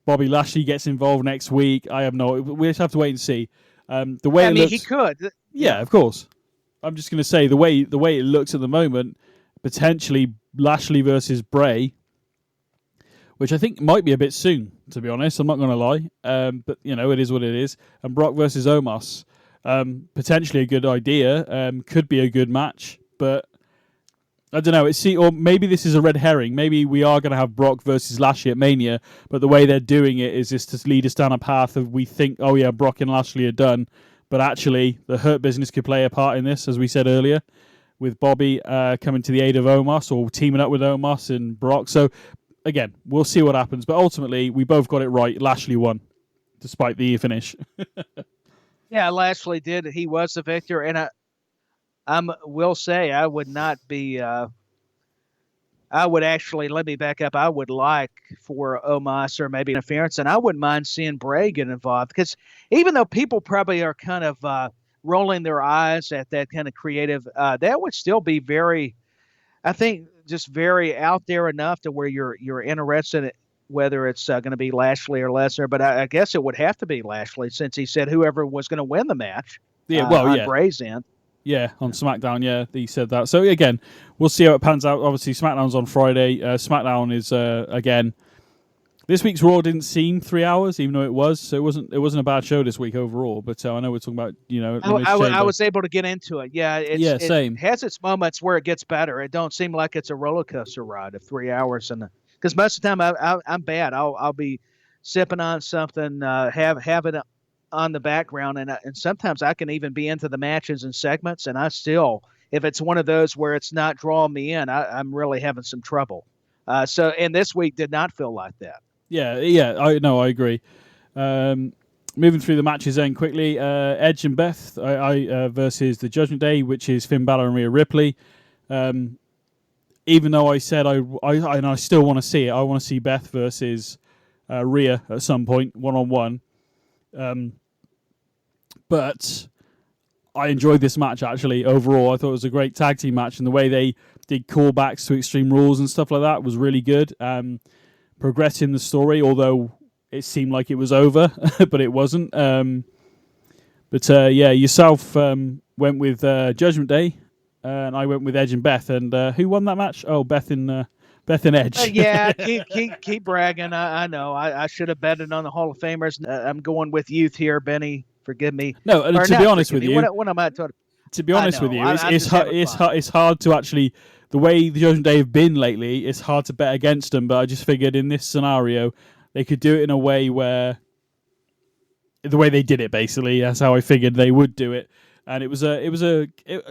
Bobby Lashley gets involved next week, I have no. We just have to wait and see. The way it looks, he could. Yeah, of course. I'm just going to say the way it looks at the moment, potentially Lashley versus Bray, which I think might be a bit soon, to be honest. I'm not going to lie. But, it is what it is. And Brock versus Omos, potentially a good idea. Could be a good match. But I don't know. Or maybe this is a red herring. Maybe we are going to have Brock versus Lashley at Mania. But the way they're doing it is just to lead us down a path of we think, oh, yeah, Brock and Lashley are done. But actually, the Hurt Business could play a part in this, as we said earlier, with Bobby coming to the aid of Omos or teaming up with Omos and Brock. So, again, we'll see what happens. But ultimately, we both got it right. Lashley won, despite the finish. Yeah, Lashley did. He was the victor. And I will say I would not be I would actually, let me back up, I would like for Omos or maybe interference, and I wouldn't mind seeing Bray get involved, because even though people probably are kind of rolling their eyes at that kind of creative, that would still be very, I think, just very out there enough to where you're interested in whether it's going to be Lashley or Lesnar. But I guess it would have to be Lashley, since he said whoever was going to win the match on Bray's end. Yeah, on SmackDown, yeah, he said that. So, again, we'll see how it pans out. Obviously, SmackDown's on Friday. SmackDown is, again, this week's Raw didn't seem 3 hours, even though it was. So it wasn't a bad show this week overall. But I know we're talking about, I was able to get into it. Yeah, same. It has its moments where it gets better. It don't seem like it's a roller coaster ride of 3 hours. Because most of the time I'm bad. I'll be sipping on something, have it on the background, and sometimes I can even be into the matches and segments, and I still, if it's one of those where it's not drawing me in, I'm really having some trouble. And this week did not feel like that. Yeah, I agree. Moving through the matches then quickly, Edge and Beth versus the Judgment Day, which is Finn Balor and Rhea Ripley. Even though I said I still want to see it, I want to see Beth versus Rhea at some point, one-on-one. But I enjoyed this match, actually, overall. I thought it was a great tag team match, and the way they did callbacks to Extreme Rules and stuff like that was really good. Progressing the story, although it seemed like it was over, but it wasn't. Yourself went with Judgment Day, and I went with Edge and Beth. And who won that match? Oh, Beth and Edge. Keep bragging. I know. I should have betted on the Hall of Famers. I'm going with youth here, Benny. Forgive me. No, and to be honest with you, what am I talking? To be honest with you, it's hard to actually, the way the Judgment Day have been lately, it's hard to bet against them. But I just figured in this scenario, they could do it in a way where, the way they did it, basically, that's how I figured they would do it. And do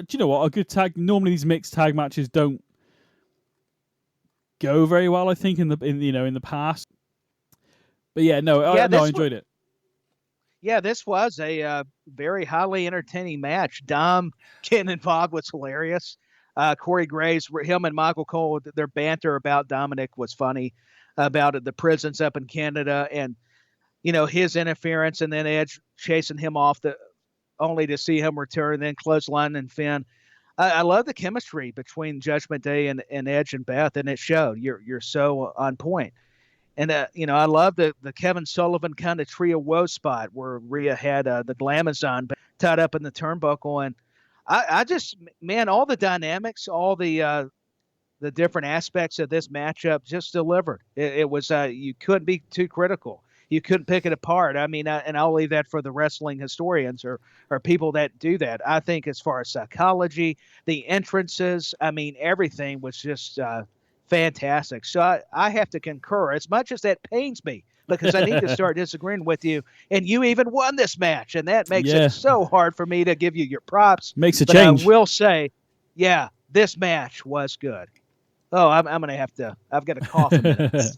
you know what? A good tag. Normally, these mixed tag matches don't go very well, I think, in the past. But I enjoyed it. Yeah, this was a very highly entertaining match. Dom getting involved was hilarious. Corey Graves, him and Michael Cole, their banter about Dominic was funny, about the prisons up in Canada, and his interference, and then Edge chasing him off only to see him return, then clothesline and Finn. I love the chemistry between Judgment Day and Edge and Beth, and it showed. You're so on point. And I love the Kevin Sullivan kind of trio woe spot where Rhea had the Glamazon tied up in the turnbuckle, and I just, man, all the dynamics, all the different aspects of this matchup just delivered. It was you couldn't be too critical. You couldn't pick it apart. I mean, and I'll leave that for the wrestling historians or people that do that. I think as far as psychology, the entrances, I mean, everything was just fantastic. So I have to concur, as much as that pains me, because I need to start disagreeing with you. And you even won this match, and that makes it so hard for me to give you your props. Makes a change. I will say, yeah, this match was good. Oh, I'm going to have to. I've got a cough in a minute.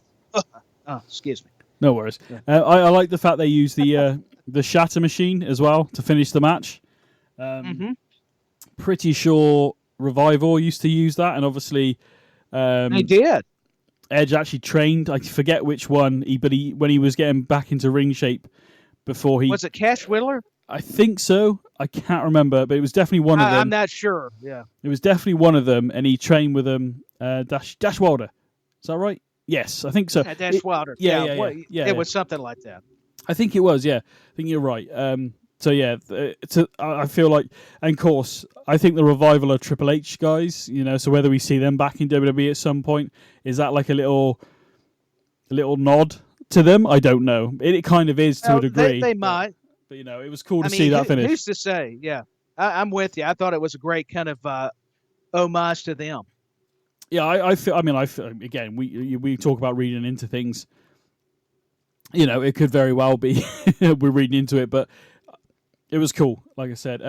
Oh, excuse me. No worries. I like the fact they used the shatter machine as well to finish the match. Pretty sure Revival used to use that, and obviously they did. Edge actually trained. I forget which one. When he was getting back into ring shape before he was it Cash Wheeler? I think so. I can't remember, but it was definitely one of them. I'm not sure. Yeah, it was definitely one of them, and he trained with them. Dash Wilder. Is that right? Yes, I think so. Yeah, Dash Wilder. Yeah, it was something like that. I think it was. Yeah, I think you're right. So yeah, I feel like, and of course, I think the Revival are Triple H guys. So whether we see them back in WWE at some point, is that like a little nod to them? I don't know. It kind of is to a degree. They might. But it was cool to see that finish. Who's to say? Yeah, I'm with you. I thought it was a great kind of homage to them. Yeah, I feel. Again, we talk about reading into things. It could very well be we're reading into it, but it was cool. Like I said,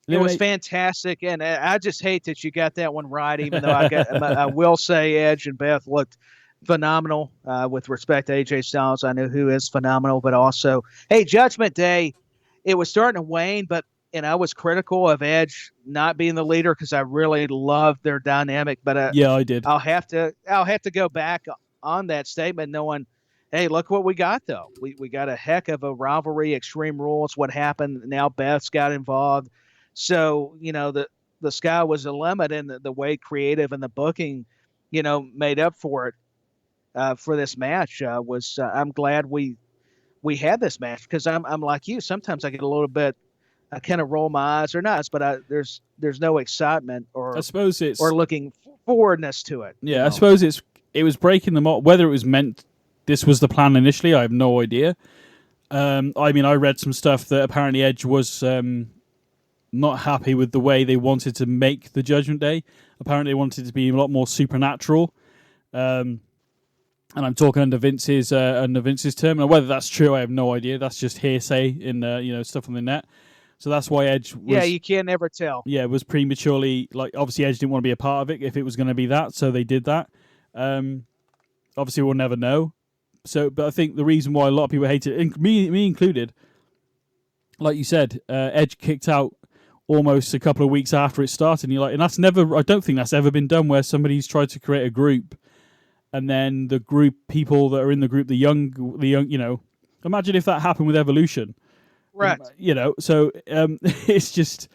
it was fantastic, and I just hate that you got that one right. Even though I will say Edge and Beth looked phenomenal. With respect to AJ Styles, I know who is phenomenal, but also, hey, Judgment Day, it was starting to wane, but. And I was critical of Edge not being the leader because I really loved their dynamic. But yeah, I did. I'll have to go back on that statement, knowing, hey, look what we got though. We got a heck of a rivalry, Extreme Rules. What happened? Now Beth's got involved. So the sky was the limit, and the way creative and the booking, made up for it for this match. I'm glad we had this match because I'm like you. Sometimes I get a little bit. I kind of roll my eyes or not, but there's no excitement or I suppose it's or looking forwardness to it. Yeah, I suppose it was breaking them up. Whether it was meant this was the plan initially, I have no idea. I read some stuff that apparently Edge was not happy with the way they wanted to make the Judgment Day. Apparently, they wanted it to be a lot more supernatural. And I'm talking under Vince's term. And whether that's true, I have no idea. That's just hearsay in stuff on the net. So that's why Edge was... Yeah, you can't ever tell. Yeah, was prematurely... obviously, Edge didn't want to be a part of it if it was going to be that, so they did that. Obviously, we'll never know. But I think the reason why a lot of people hate it, me included, like you said, Edge kicked out almost a couple of weeks after it started, and that's never... I don't think that's ever been done where somebody's tried to create a group, and then the people that are in the group, the young, imagine if that happened with Evolution. Right. So it's just,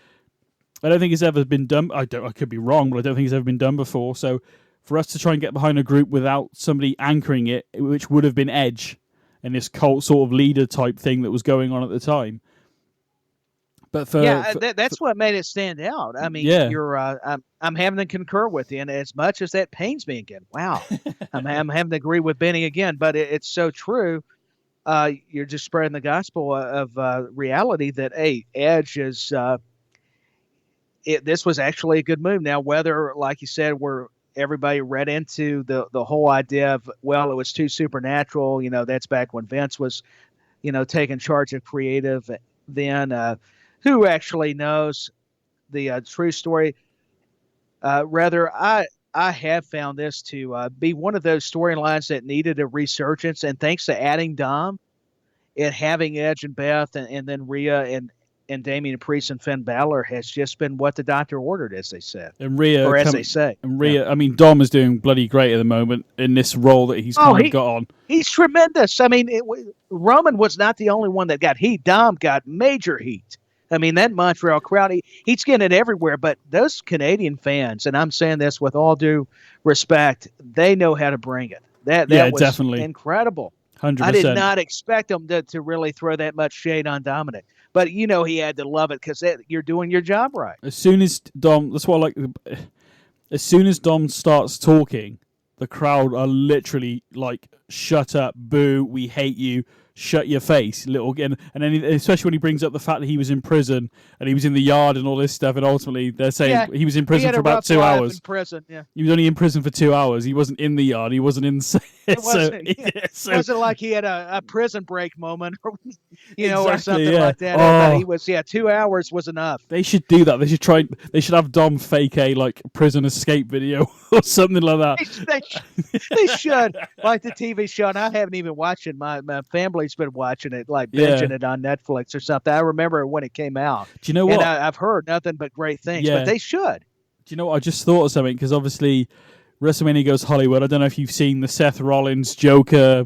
I don't think it's ever been done. I could be wrong, but I don't think it's ever been done before. So for us to try and get behind a group without somebody anchoring it, which would have been Edge and this cult sort of leader type thing that was going on at the time. But that's what made it stand out. I mean, you're, I'm having to concur with you, and as much as that pains me again, wow, I'm having to agree with Benny again, but it's so true. You're just spreading the gospel of reality that, hey, Edge is this was actually a good move. Now, whether, like you said, everybody read into the whole idea of, well, it was too supernatural. That's back when Vince was, taking charge of creative. Then who actually knows the true story? Rather, I have found this to be one of those storylines that needed a resurgence, and thanks to adding Dom and having Edge and Beth and then Rhea and Damian Priest and Finn Balor has just been what the doctor ordered, as they said. And Rhea, or as they say. And Rhea, yeah. I mean, Dom is doing bloody great at the moment in this role that he's kind of got on. He's tremendous. I mean, Roman was not the only one that got heat. Dom got major heat I mean, that Montreal crowd, he's getting it everywhere, but those Canadian fans, and I'm saying this with all due respect, they know how to bring it. That was definitely incredible. 100%. I did not expect them to really throw that much shade on Dominic. But, he had to love it because you're doing your job right. As soon as Dom, that's what I like. As soon as Dom starts talking, the crowd are literally like, shut up, boo, we hate you, shut your face, little. And then especially when he brings up the fact that he was in prison and he was in the yard and all this stuff, and ultimately they're saying he was in prison for about 2 hours. In prison, yeah. He was only in prison for 2 hours. He wasn't in the yard. He wasn't in. It wasn't like he had a prison break moment, or or something like that. But he was 2 hours was enough. They should do that. They should try. They should have Dom fake a prison escape video or something like that. They should, like the TV show. And I haven't even watched it. My family's been watching it, like binging it on Netflix or something. I remember when it came out. Do you know what? And I've heard nothing but great things. But they should. Do you know what? I just thought of something, because obviously WrestleMania Goes Hollywood. I don't know if you've seen the Seth Rollins Joker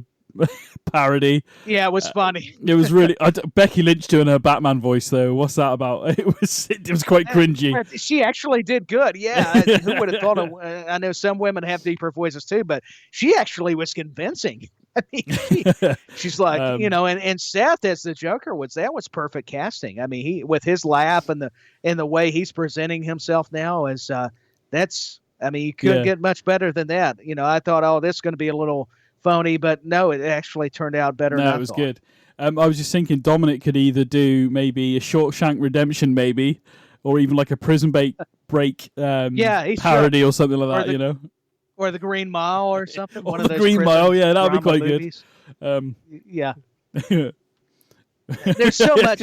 parody. Yeah, it was funny. It was really Becky Lynch doing her Batman voice though. What's that about? It was quite cringy. She actually did good. Yeah, who would have thought of? I know some women have deeper voices too, but she actually was convincing. I mean, she's like, and Seth as the Joker was perfect casting. I mean, he with his laugh and the way he's presenting himself now is you couldn't get much better than that. I thought, this is going to be a little phony, but no, it actually turned out better. No, than it was good. I was just thinking Dominic could either do maybe a Shawshank Redemption, maybe, or even like a Prison Break parody or something like that. Or the Green Mile or something. Or the Green Mile, that would be quite movies. Good. Yeah. There's so much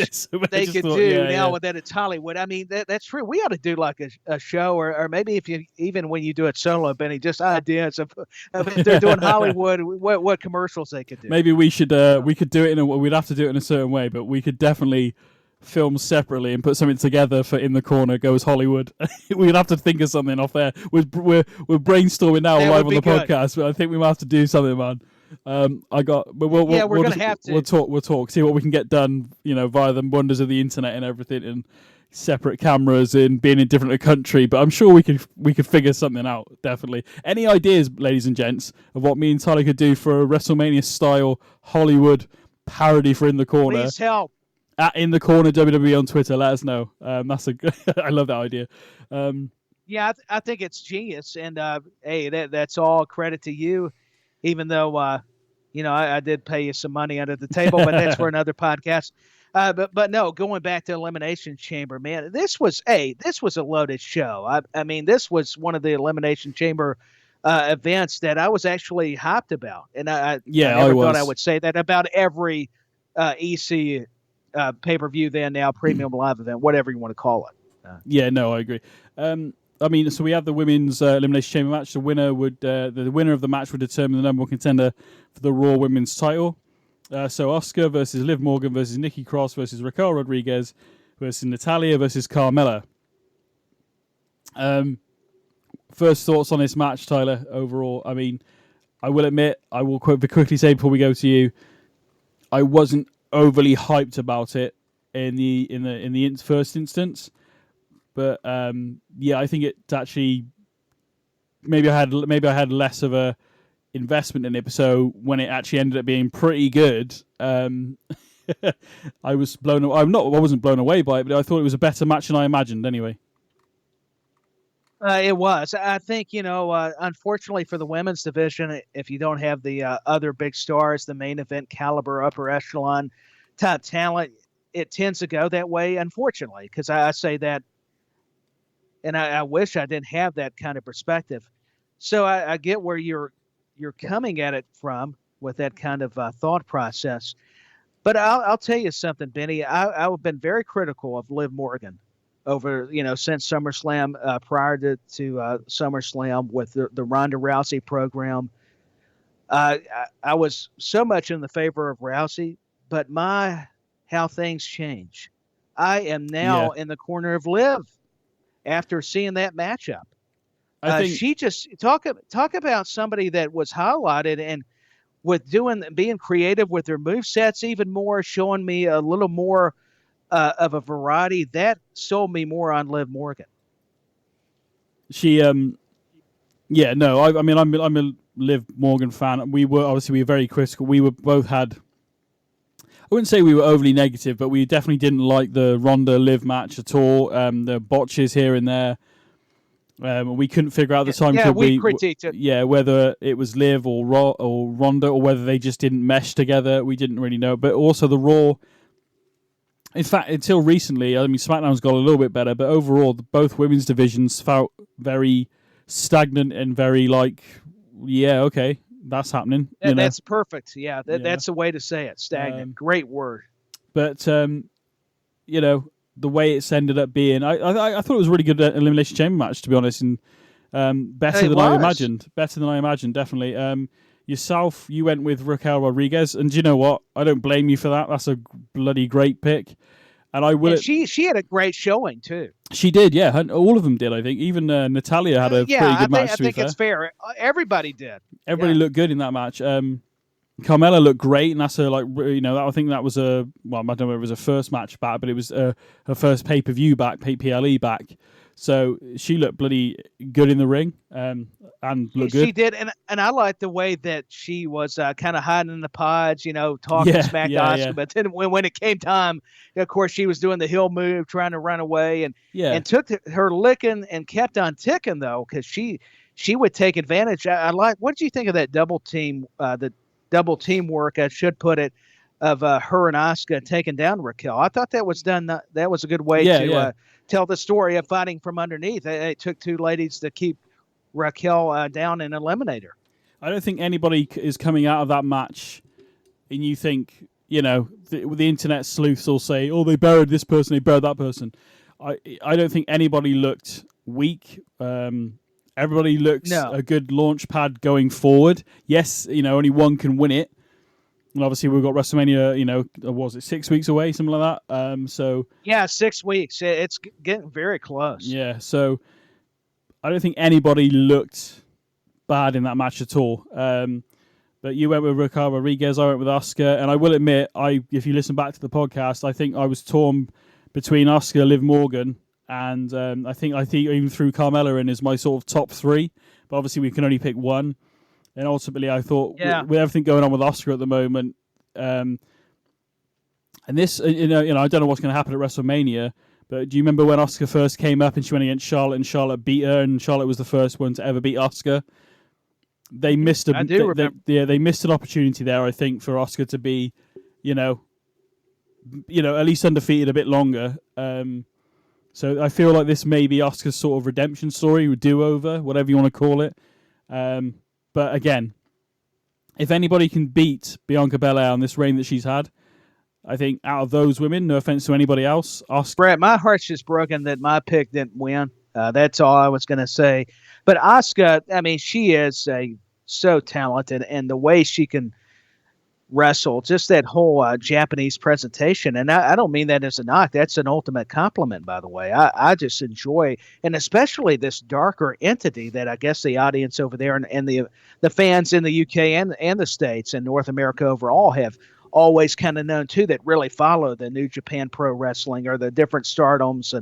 they could do now that it's Hollywood. I mean, that's true. We ought to do like a show, or maybe if you even when you do it solo, Benny, just ideas of if they're doing Hollywood, what commercials they could do. Maybe we should we could do it we'd have to do it in a certain way, but we could definitely film separately and put something together for In the Corner Goes Hollywood. We'd have to think of something off there. We're brainstorming now live on the podcast, but I think we might have to do something, man. We're gonna have to. We'll talk. See what we can get done. Via the wonders of the internet and everything, and separate cameras and being in different country. But I'm sure we could figure something out. Definitely. Any ideas, ladies and gents, of what me and Tyler could do for a WrestleMania style Hollywood parody for In the Corner? Please help. At In the Corner WWE on Twitter. Let us know. That's I love that idea. Yeah, I think it's genius, and hey, that's all credit to you. Even though, I did pay you some money under the table, but that's for another podcast. But no, going back to Elimination Chamber, man, this was a loaded show. I mean, this was one of the Elimination Chamber events that I was actually hyped about, and I never thought I would say that about every EC pay-per-view, then now premium live event, whatever you want to call it. I agree. So we have the women's Elimination Chamber match. The winner the winner of the match would determine the number one contender for the Raw Women's title. So Asuka versus Liv Morgan versus Nikki Cross versus Raquel Rodriguez versus Natalya versus Carmella. First thoughts on this match, Tyler. Overall, I mean, I will admit, I will quickly say before we go to you, I wasn't overly hyped about it in the first instance. But I think it's actually maybe I had less of a investment in it. So when it actually ended up being pretty good, I was blown away. I wasn't blown away by it, but I thought it was a better match than I imagined. Anyway, it was. I think unfortunately for the women's division, if you don't have the other big stars, the main event caliber, upper echelon top talent, it tends to go that way. Unfortunately, because I say that. And I wish I didn't have that kind of perspective. So I get where you're coming at it from with that kind of thought process. But I'll tell you something, Benny. I've been very critical of Liv Morgan over, since SummerSlam, prior to SummerSlam with the Ronda Rousey program. I was so much in the favor of Rousey, but how things change. I am now in the corner of Liv. After seeing that matchup, I think she just talk about somebody that was highlighted and with being creative with their move sets even more, showing me a little more of a variety that sold me more on Liv Morgan. She, yeah, no, I mean, I'm a Liv Morgan fan. We were very critical. We were both had. I wouldn't say we were overly negative, but we definitely didn't like the Ronda Liv match at all. The botches here and there. We couldn't figure out at the time. Yeah, we critiqued it. Yeah, whether it was Liv or Ronda, or whether they just didn't mesh together. We didn't really know. But also the Raw. In fact, until recently, I mean, SmackDown's got a little bit better, but overall, both women's divisions felt very stagnant and very like, yeah, okay, that's happening. That's perfect. Yeah, that's the way to say it. Stagnant. Great word. But, the way it's ended up being, I thought it was a really good Elimination Chamber match, to be honest, and better than I imagined. Better than I imagined, definitely. Yourself, you went with Raquel Rodriguez, and do you know what? I don't blame you for that. That's a bloody great pick. And I will. She had a great showing too. She did, yeah. All of them did, I think. Even Natalia had a pretty good match. I think it's fair. Everybody did. Everybody looked good in that match. Carmella looked great, and that's I think that was I don't know if it was her first match back, but it was her first pay-per-view back, PLE back. So she looked bloody good in the ring, and looked good. She did, and I liked the way that she was kind of hiding in the pods, talking smack to Asuka. But then when it came time, of course, she was doing the heel move, trying to run away, and took her licking and kept on ticking though, because she would take advantage. I like. What did you think of that double team? The double teamwork, I should put it, of her and Asuka taking down Raquel. I thought that was done. That was a good way to tell the story of fighting from underneath. It took two ladies to keep Raquel down and eliminate her. I don't think anybody is coming out of that match and you think, the internet sleuths will say, oh, they buried this person, they buried that person. I don't think anybody looked weak. Everybody looks a good launch pad going forward. Yes, only one can win it. And obviously we've got WrestleMania, was it 6 weeks away, something like that? Yeah, 6 weeks. It's getting very close. Yeah, so I don't think anybody looked bad in that match at all. But you went with Raquel Rodriguez, I went with Asuka, and I will admit, if you listen back to the podcast, I think I was torn between Asuka, Liv Morgan, and I think even threw Carmella in as my sort of top three. But obviously we can only pick one. And ultimately, I thought, with everything going on with Asuka at the moment, and this, I don't know what's going to happen at WrestleMania, but do you remember when Asuka first came up and she went against Charlotte and Charlotte beat her, and Charlotte was the first one to ever beat Asuka? They missed they missed an opportunity there, I think, for Asuka to be, at least undefeated a bit longer. So I feel like this may be Asuka's sort of redemption story, do-over, whatever you want to call it. But again, if anybody can beat Bianca Belair on this reign that she's had, I think out of those women, no offense to anybody else, Asuka. Brett, my heart's just broken that my pick didn't win. That's all I was going to say. But Asuka, I mean, she is so talented, and the way she can wrestle, just that whole Japanese presentation. And I don't mean that as a knock. That's an ultimate compliment, by the way. I just enjoy, and especially this darker entity that I guess the audience over there and the fans in the UK and the States and North America overall have always kind of known too, that really follow the New Japan Pro Wrestling or the different Stardoms,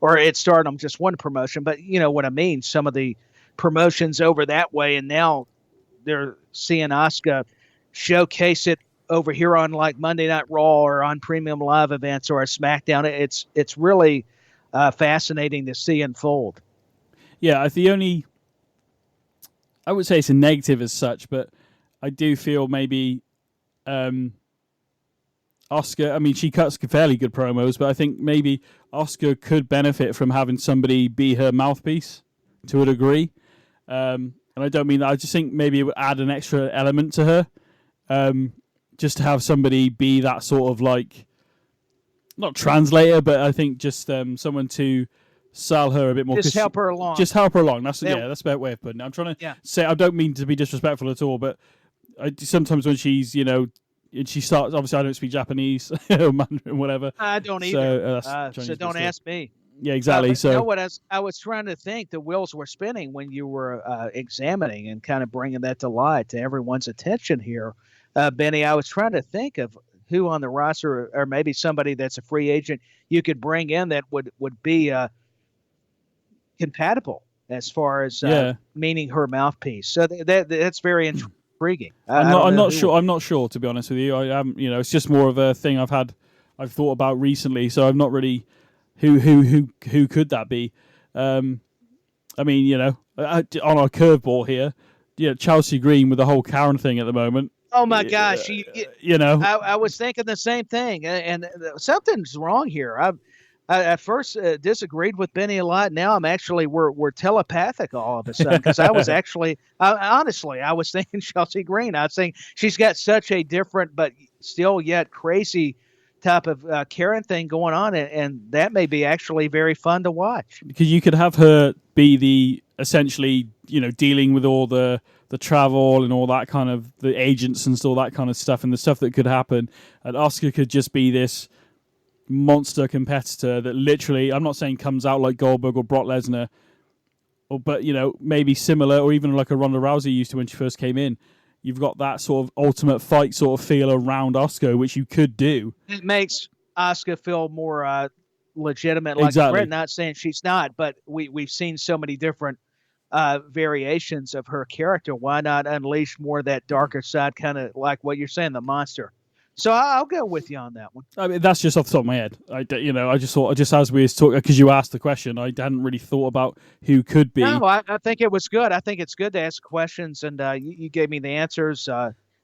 or it's Stardom, just one promotion, but you know what I mean? Some of the promotions over that way, and now they're seeing Asuka showcase it over here on like Monday Night Raw or on premium live events or a SmackDown. It's really fascinating to see unfold. Yeah, I would say it's a negative as such, but I do feel maybe Asuka, I mean, she cuts fairly good promos, but I think maybe Asuka could benefit from having somebody be her mouthpiece to a degree. And I don't mean that. I just think maybe it would add an extra element to her. Just to have somebody be that sort of like, not translator, but I think just someone to sell her a bit more. Just help her along. Just help her along. That's a better way of putting it. I'm trying to say, I don't mean to be disrespectful at all, but sometimes when she's, and she starts, obviously I don't speak Japanese or Mandarin, whatever. I don't either. So don't ask me. Yeah, exactly. So you know what I was trying to think, the wheels were spinning when you were examining and kind of bringing that to light to everyone's attention here. Benny, I was trying to think of who on the roster, or maybe somebody that's a free agent you could bring in that would be compatible as far as meaning her mouthpiece. So that's very intriguing. I'm not sure. I'm not sure, to be honest with you. I am. It's just more of a thing I've thought about recently. So I'm not really who could that be. I mean, on our curveball here, Chelsea Green with the whole Karen thing at the moment. Oh my gosh! I was thinking the same thing, and something's wrong here. I at first disagreed with BenNny a lot. Now I'm actually we're telepathic all of a sudden, because I was actually honestly I was thinking Chelsea Green. I was saying she's got such a different but still yet crazy type of Karen thing going on, and that may be actually very fun to watch. Because you could have her be the essentially dealing with all the travel and all that kind of the agents and all that kind of stuff and the stuff that could happen, and Asuka could just be this monster competitor that literally, I'm not saying comes out like Goldberg or Brock Lesnar, but maybe similar, or even like a Ronda Rousey used to when she first came in. You've got that sort of ultimate fight sort of feel around Asuka, which you could do. It makes Asuka feel more legitimate. Like exactly. Brett, not saying she's not, but we've seen so many different variations of her character. Why not unleash more of that darker side, kind of like what you're saying, the monster? So I'll go with you on that one. I mean, that's just off the top of my head. I just thought, just as we was talking, because you asked the question, I hadn't really thought about who could be. No, I think it was good. I think it's good to ask questions, and you gave me the answers.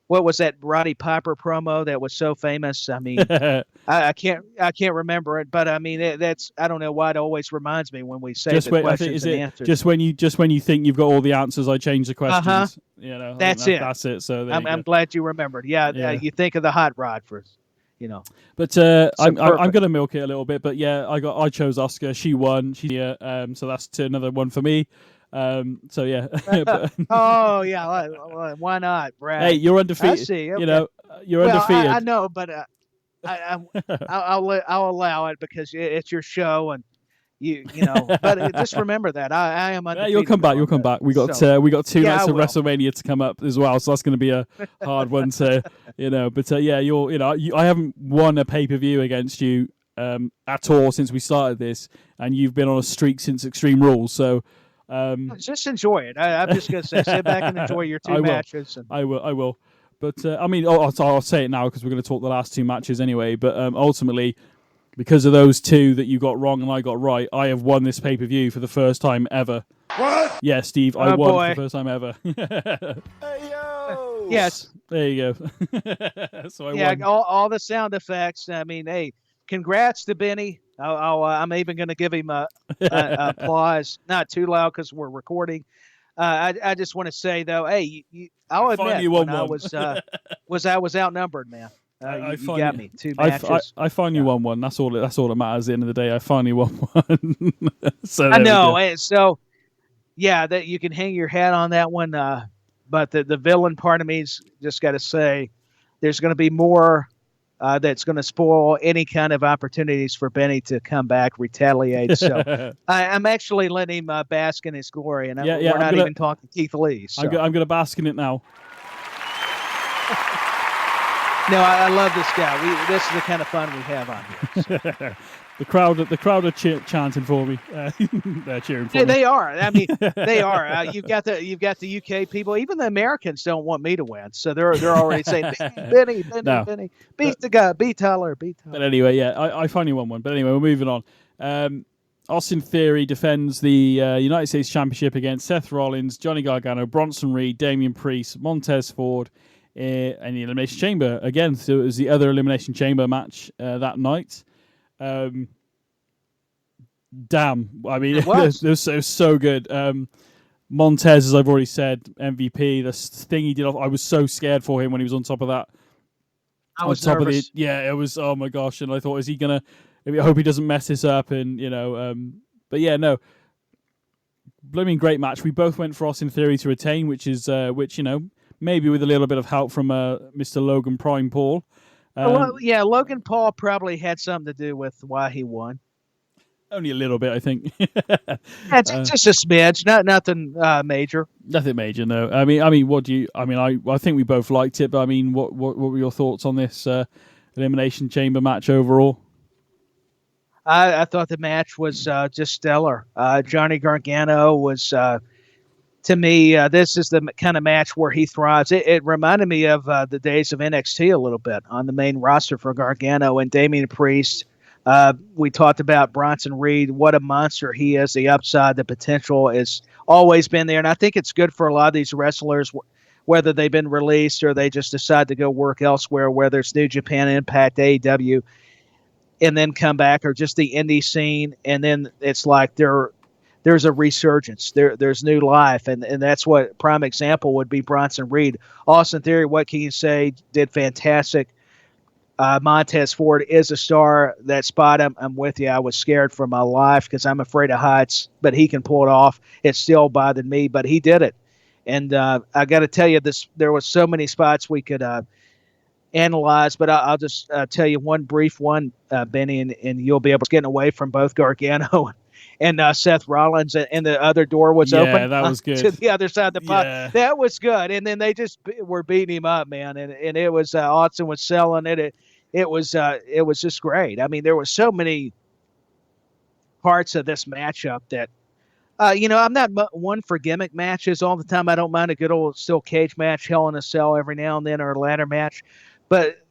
What was that Roddy Piper promo that was so famous? I mean, I can't remember it, but I mean that's, I don't know why it always reminds me when we say the questions and answers. Just when you think you've got all the answers, I change the questions. That's it. That's it. So I'm glad you remembered. Yeah, you think of the hot rod first. But I'm going to milk it a little bit. But yeah, I chose Asuka. She won. So that's another one for me. So yeah. Oh yeah, why not, Brad? Hey, you're undefeated. I see. Okay. You're undefeated. I know, but I'll allow it because it's your show, and you know. But just remember that I am undefeated. You'll come back. You'll come back. We got 2 nights of WrestleMania to come up as well, so that's going to be a hard one to But I haven't won a pay-per-view against you at all since we started this, and you've been on a streak since Extreme Rules, so. Just enjoy it. I'm just going to say, sit back and enjoy your 2 matches. I will. But I mean, I'll say it now because we're going to talk the last 2 matches anyway. But ultimately, because of those 2 that you got wrong and I got right, I have won this pay-per-view for the first time ever. What? Yeah, Steve, I won for the first time ever. Hey, yo! Yes. There you go. So I won. All the sound effects. I mean, hey, congrats to BenNy. I'm even going to give him applause, not too loud because we're recording. I just want to say though, hey, I'll admit when I was outnumbered, man. You got me 2 matches. I finally won one. That's all that matters. At the end of the day, I finally won one. So I know. So yeah, that you can hang your hat on that one. But the villain part of me's just got to say, there's going to be more. That's going to spoil any kind of opportunities for BenNy to come back, retaliate. So I'm actually letting him bask in his glory, and we're not even talking Keith Lee. So. I'm going to bask in it now. No, I love this guy. This is the kind of fun we have on here. So. The crowd are chanting for me. They're cheering for me. They are. I mean, they are. You've got the UK people. Even the Americans don't want me to win, so they're already saying BenNy, beat the guy, beat Tyler. But anyway, yeah, I finally won one. But anyway, we're moving on. Austin Theory defends the United States Championship against Seth Rollins, Johnny Gargano, Bronson Reed, Damian Priest, Montez Ford, and the Elimination Chamber again. So it was the other Elimination Chamber match that night. Damn, I mean, it was so good. Montez, as I've already said, MVP. The thing he did, I was so scared for him when he was on top of that. I was nervous. It was. Oh my gosh! And I thought, is he gonna? I hope he doesn't mess this up. And but yeah, no. Blooming great match. We both went for Austin Theory to retain, which maybe with a little bit of help from Mr. Logan Prime Paul. Logan Paul probably had something to do with why he won. Only a little bit, I think. It's just a smidge, nothing major. Nothing major, no. I mean, what do you? I mean, I think we both liked it, but I mean, what were your thoughts on this Elimination Chamber match overall? I thought the match was just stellar. Johnny Gargano was, to me, this is the kind of match where he thrives. It reminded me of the days of NXT a little bit on the main roster for Gargano and Damian Priest. We talked about Bronson Reed. What a monster he is. The upside, the potential has always been there. And I think it's good for a lot of these wrestlers, whether they've been released or they just decide to go work elsewhere, whether it's New Japan, Impact, AEW, and then come back, or just the indie scene. And then it's like there's a resurgence. There's new life. And that's what prime example would be Bronson Reed. Austin Theory, what can you say? Did fantastic. Montez Ford is a star. That spot, I'm with you. I was scared for my life because I'm afraid of heights, but he can pull it off. It still bothered me, but he did it. And I got to tell you, there was so many spots we could analyze, but I'll just tell you one brief one, Benny, and you'll be able to get away from both Gargano and Seth Rollins, and the other door was open. Yeah, that was good. To the other side of the pot. Yeah. That was good. And then they just were beating him up, man. And it was Austin was selling it. It was just great. I mean, there were so many parts of this matchup that, I'm not one for gimmick matches all the time. I don't mind a good old steel cage match, Hell in a Cell every now and then, or a ladder match. But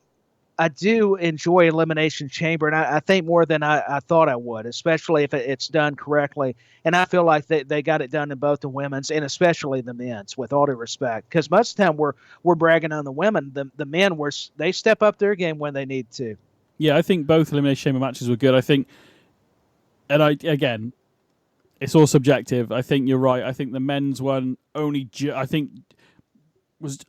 I do enjoy Elimination Chamber, and I think more than I thought I would, especially if it's done correctly. And I feel like they got it done in both the women's and especially the men's, with all due respect. Because most of the time we're bragging on the women. The men, they step up their game when they need to. Yeah, I think both Elimination Chamber matches were good. I think, and again, it's all subjective. I think you're right. I think the men's one only,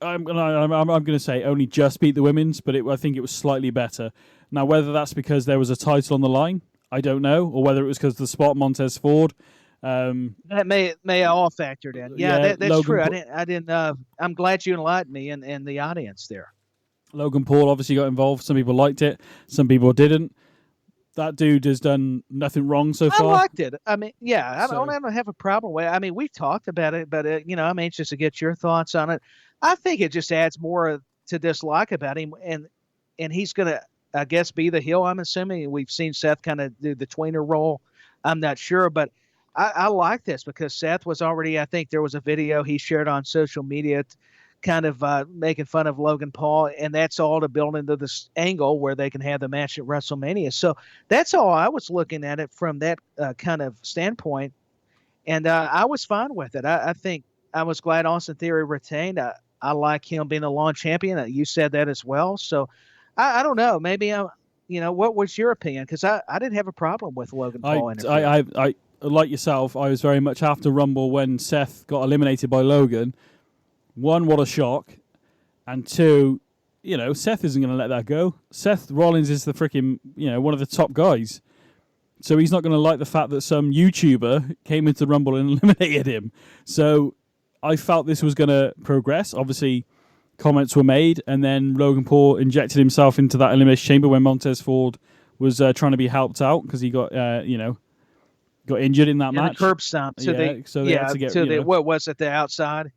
I'm going to say only just beat the women's, but I think it was slightly better. Now, whether that's because there was a title on the line, I don't know, or whether it was because of the spot Montez Ford. That may all factored in. Yeah, that's true. I didn't. I'm glad you enlightened me and the audience there. Logan Paul obviously got involved. Some people liked it, some people didn't. That dude has done nothing wrong so far. I liked it. I mean, I don't have a problem with it. I mean, we've talked about it, but I'm anxious to get your thoughts on it. I think it just adds more to dislike about him, and he's going to, I guess, be the heel, I'm assuming. We've seen Seth kind of do the tweener role. I'm not sure, but I like this because Seth was already, I think there was a video he shared on social media kind of making fun of Logan Paul, and that's all to build into this angle where they can have the match at WrestleMania. So that's all I was looking at it from that kind of standpoint, and I was fine with it. I think I was glad Austin Theory retained. I like him being a long champion. You said that as well. So I don't know. Maybe what was your opinion? Because I didn't have a problem with Logan Paul. I like yourself. I was very much after Rumble when Seth got eliminated by Logan. One, what a shock, and two, Seth isn't going to let that go. Seth Rollins is the freaking one of the top guys, so he's not going to like the fact that some YouTuber came into Rumble and eliminated him. So I felt this was going to progress. Obviously, comments were made, and then Logan Paul injected himself into that Elimination Chamber when Montez Ford was trying to be helped out because he got got injured in that match. The curb stomp what was it, the outside?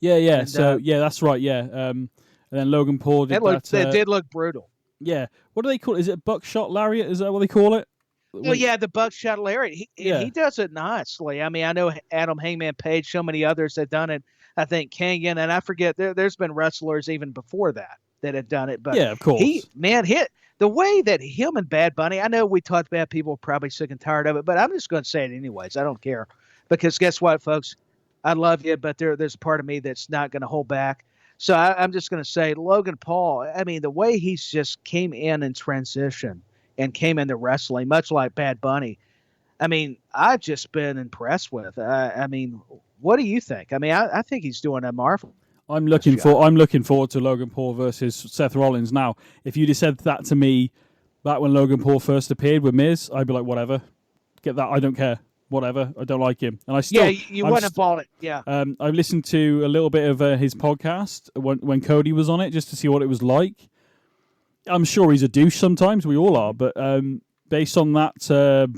Yeah. And, that's right. Yeah. And then Logan Paul did that. It did look brutal. Yeah. What do they call it? Is it buckshot lariat? Is that what they call it? Oh, yeah, the buckshot lariat. He does it nicely. I mean, I know Adam Hangman Page, so many others have done it. I think Kangan, and I forget, there's been wrestlers even before that had done it. But yeah, of course. Hit the way that him and Bad Bunny, I know we talked about people probably sick and tired of it, but I'm just going to say it anyways. I don't care. Because guess what, folks? I love you, but there's a part of me that's not going to hold back. So I'm just going to say Logan Paul, I mean, the way he's just came in transition and came into wrestling, much like Bad Bunny, I mean, I've just been impressed with. I mean, what do you think? I mean, I think he's doing a marvel. I'm looking forward to Logan Paul versus Seth Rollins. Now, if you'd have said that to me back when Logan Paul first appeared with Miz, I'd be like, whatever, get that. I don't care. Whatever, I don't like him, and I still. Yeah, you wouldn't have bought it. Yeah. I listened to a little bit of his podcast when Cody was on it, just to see what it was like. I'm sure he's a douche sometimes. We all are, but based on that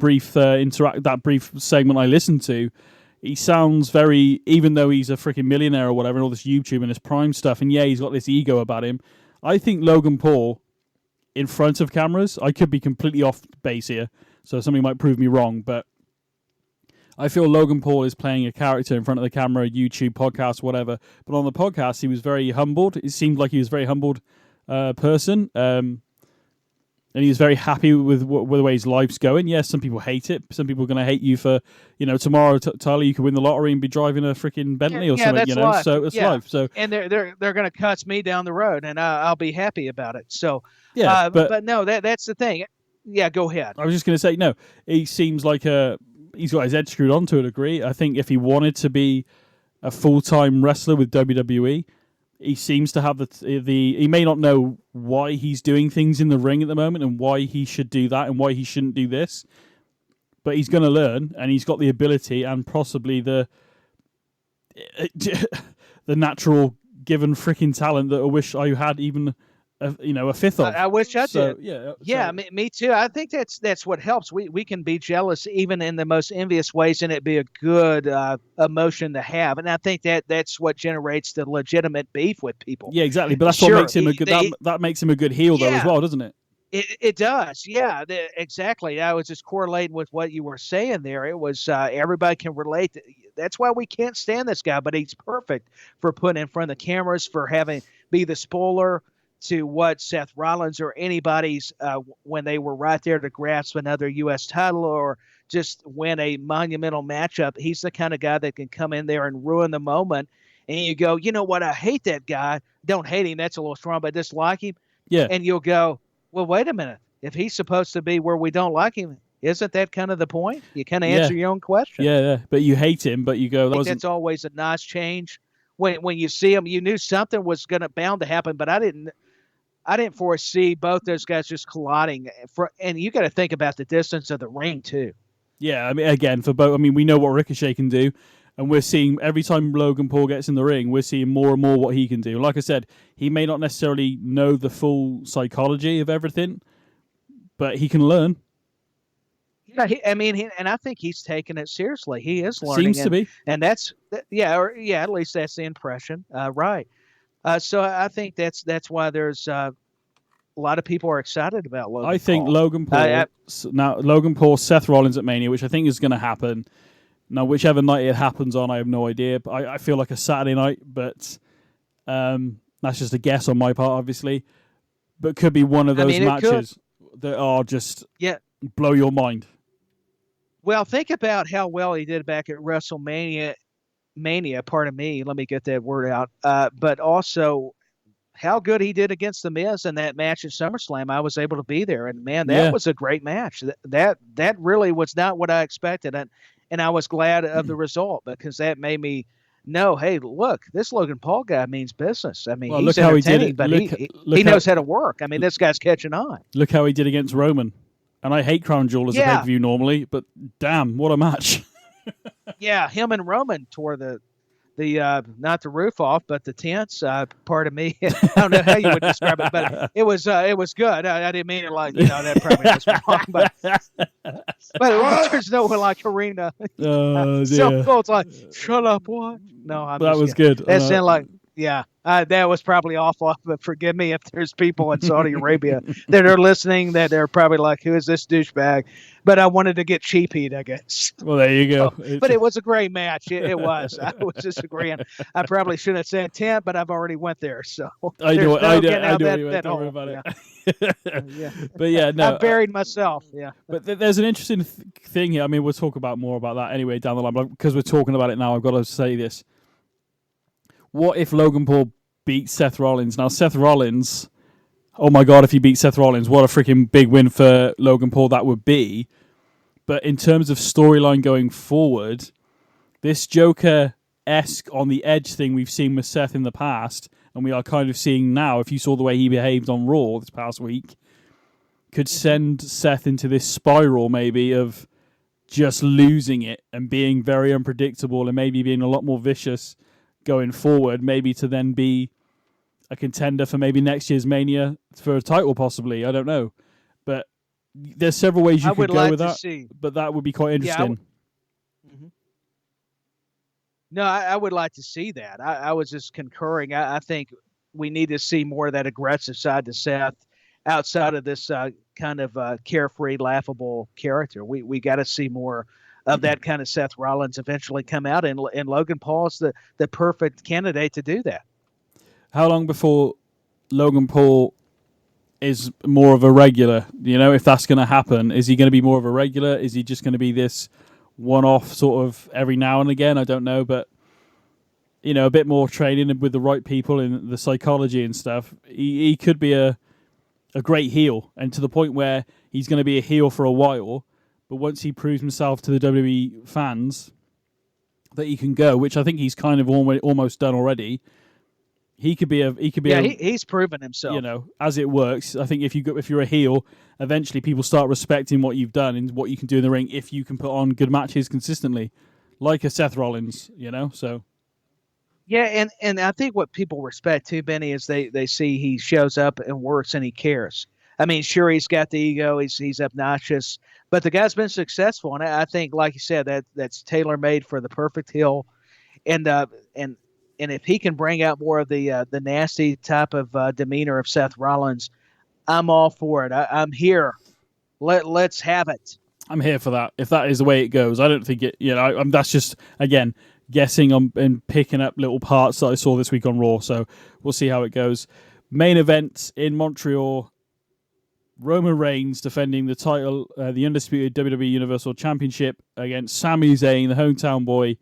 brief segment I listened to, he sounds very. Even though he's a freaking millionaire or whatever, and all this YouTube and his Prime stuff, and yeah, he's got this ego about him. I think Logan Paul in front of cameras. I could be completely off base here, so somebody might prove me wrong, but I feel Logan Paul is playing a character in front of the camera, YouTube, podcast, whatever. But on the podcast, he was very humbled. It seemed like he was a very humbled person. And he was very happy with the way his life's going. Yes, some people hate it. Some people are going to hate you for, tomorrow, Tyler, you could win the lottery and be driving a freaking Bentley or something. That's life. So it's life. So and they're going to cuss me down the road, and I'll be happy about it. So but no, that's the thing. Yeah, go ahead. I was just going to say, no, he seems like he's got his head screwed on to a degree. I think if he wanted to be a full-time wrestler with WWE, he seems to have he may not know why he's doing things in the ring at the moment and why he should do that and why he shouldn't do this. But he's going to learn, and he's got the ability and possibly the natural given freaking talent that I wish I had even a fifth of. I wish I did. Yeah, me too. I think that's what helps. We can be jealous even in the most envious ways, and it be a good emotion to have. And I think that's what generates the legitimate beef with people. Yeah, exactly. But that's what makes him a good. That makes him a good heel, though, as well, doesn't it? It does. Yeah, exactly. I was just correlating with what you were saying there. It was everybody can relate. That's why we can't stand this guy, but he's perfect for putting in front of the cameras, for be the spoiler to what Seth Rollins or anybody's when they were right there to grasp another U.S. title or just win a monumental matchup. He's the kind of guy that can come in there and ruin the moment. And you go, you know what? I hate that guy. Don't hate him. That's a little strong, but I dislike him. Yeah. And you'll go, well, wait a minute. If he's supposed to be where we don't like him, isn't that kind of the point? You kind of answer your own question. Yeah. But you hate him, but you go, that's always a nice change. When you see him, you knew something was bound to happen, but I didn't foresee both those guys just colliding. And you got to think about the distance of the ring too. Yeah, I mean, again, for both. I mean, we know what Ricochet can do, and we're seeing every time Logan Paul gets in the ring, we're seeing more and more what he can do. Like I said, he may not necessarily know the full psychology of everything, but he can learn. Yeah, and I think he's taking it seriously. He is learning. Seems to be, and that's at least that's the impression, right? So I think that's why there's a lot of people are excited about Logan Paul. I think Logan Paul, Seth Rollins at Mania, which I think is going to happen. Now, whichever night it happens on, I have no idea. But I feel like a Saturday night, but that's just a guess on my part, obviously. But could be one of those matches that are just blow your mind. Well, think about how well he did back at WrestleMania. Pardon me, let me get that word out. But also how good he did against The Miz in that match at SummerSlam. I was able to be there, and man, that was a great match. That really was not what I expected, and I was glad of the result because that made me know, hey, look, this Logan Paul guy means business. I mean, he's entertaining, but he knows how to work. I mean, this guy's catching on. Look how he did against Roman. And I hate Crown Jewel as a pay-per-view normally, but damn, what a match. Yeah, him and Roman tore the not the roof off, but the tents. Pardon me, I don't know how you would describe it, but it was good. I didn't mean it like that probably was wrong, but there's no one like Arena. Oh, so cool. It's like, shut up, what? No, that was good. That sounded like that was probably awful. But forgive me if there's people in Saudi Arabia that are listening that they're probably like, who is this douchebag? But I wanted to get cheap-heat, I guess. Well, there you go. But it was a great match. It was. I was disagreeing. I probably shouldn't have said 10, but I've already went there. So I know. I know. Don't worry about it. But yeah, no. I buried myself. Yeah. But there's an interesting thing here. I mean, we'll talk about more about that anyway down the line. But because we're talking about it now, I've got to say this. What if Logan Paul beats Seth Rollins? Now, Seth Rollins, oh my God, if he beats Seth Rollins, what a freaking big win for Logan Paul that would be. But in terms of storyline going forward, this Joker-esque on the edge thing we've seen with Seth in the past, and we are kind of seeing now, if you saw the way he behaved on Raw this past week, could send Seth into this spiral maybe of just losing it and being very unpredictable and maybe being a lot more vicious going forward, maybe to then be a contender for maybe next year's Mania for a title possibly. I don't know. But there's several ways you could go with that. But that would be quite interesting. No, I would like to see that. I was just concurring. I think we need to see more of that aggressive side to Seth outside of this kind of carefree, laughable character. We got to see more of that kind of Seth Rollins eventually come out, and Logan Paul's the perfect candidate to do that. How long before Logan Paul is more of a regular? You know, if that's going to happen, is he going to be more of a regular? Is he just going to be this one-off sort of every now and again? I don't know, but you know, a bit more training with the right people in the psychology and stuff. He could be a great heel, and to the point where he's going to be a heel for a while. But once he proves himself to the WWE fans that he can go, which I think he's kind of almost done already. He's proven himself. You know, as it works, I think if you're a heel, eventually people start respecting what you've done and what you can do in the ring if you can put on good matches consistently, like a Seth Rollins. You know, so yeah, and I think what people respect too, BenNy, is they see he shows up and works and he cares. I mean, sure, he's got the ego, he's obnoxious, but the guy's been successful, and I think, like you said, that's tailor made for the perfect heel, and if he can bring out more of the nasty type of demeanor of Seth Rollins, I'm all for it. I'm here. Let's have it. I'm here for that. If that is the way it goes, I don't think it. You know, that's just again guessing and picking up little parts that I saw this week on Raw. So we'll see how it goes. Main event in Montreal. Roman Reigns defending the title, the undisputed WWE Universal Championship against Sami Zayn, the hometown boy.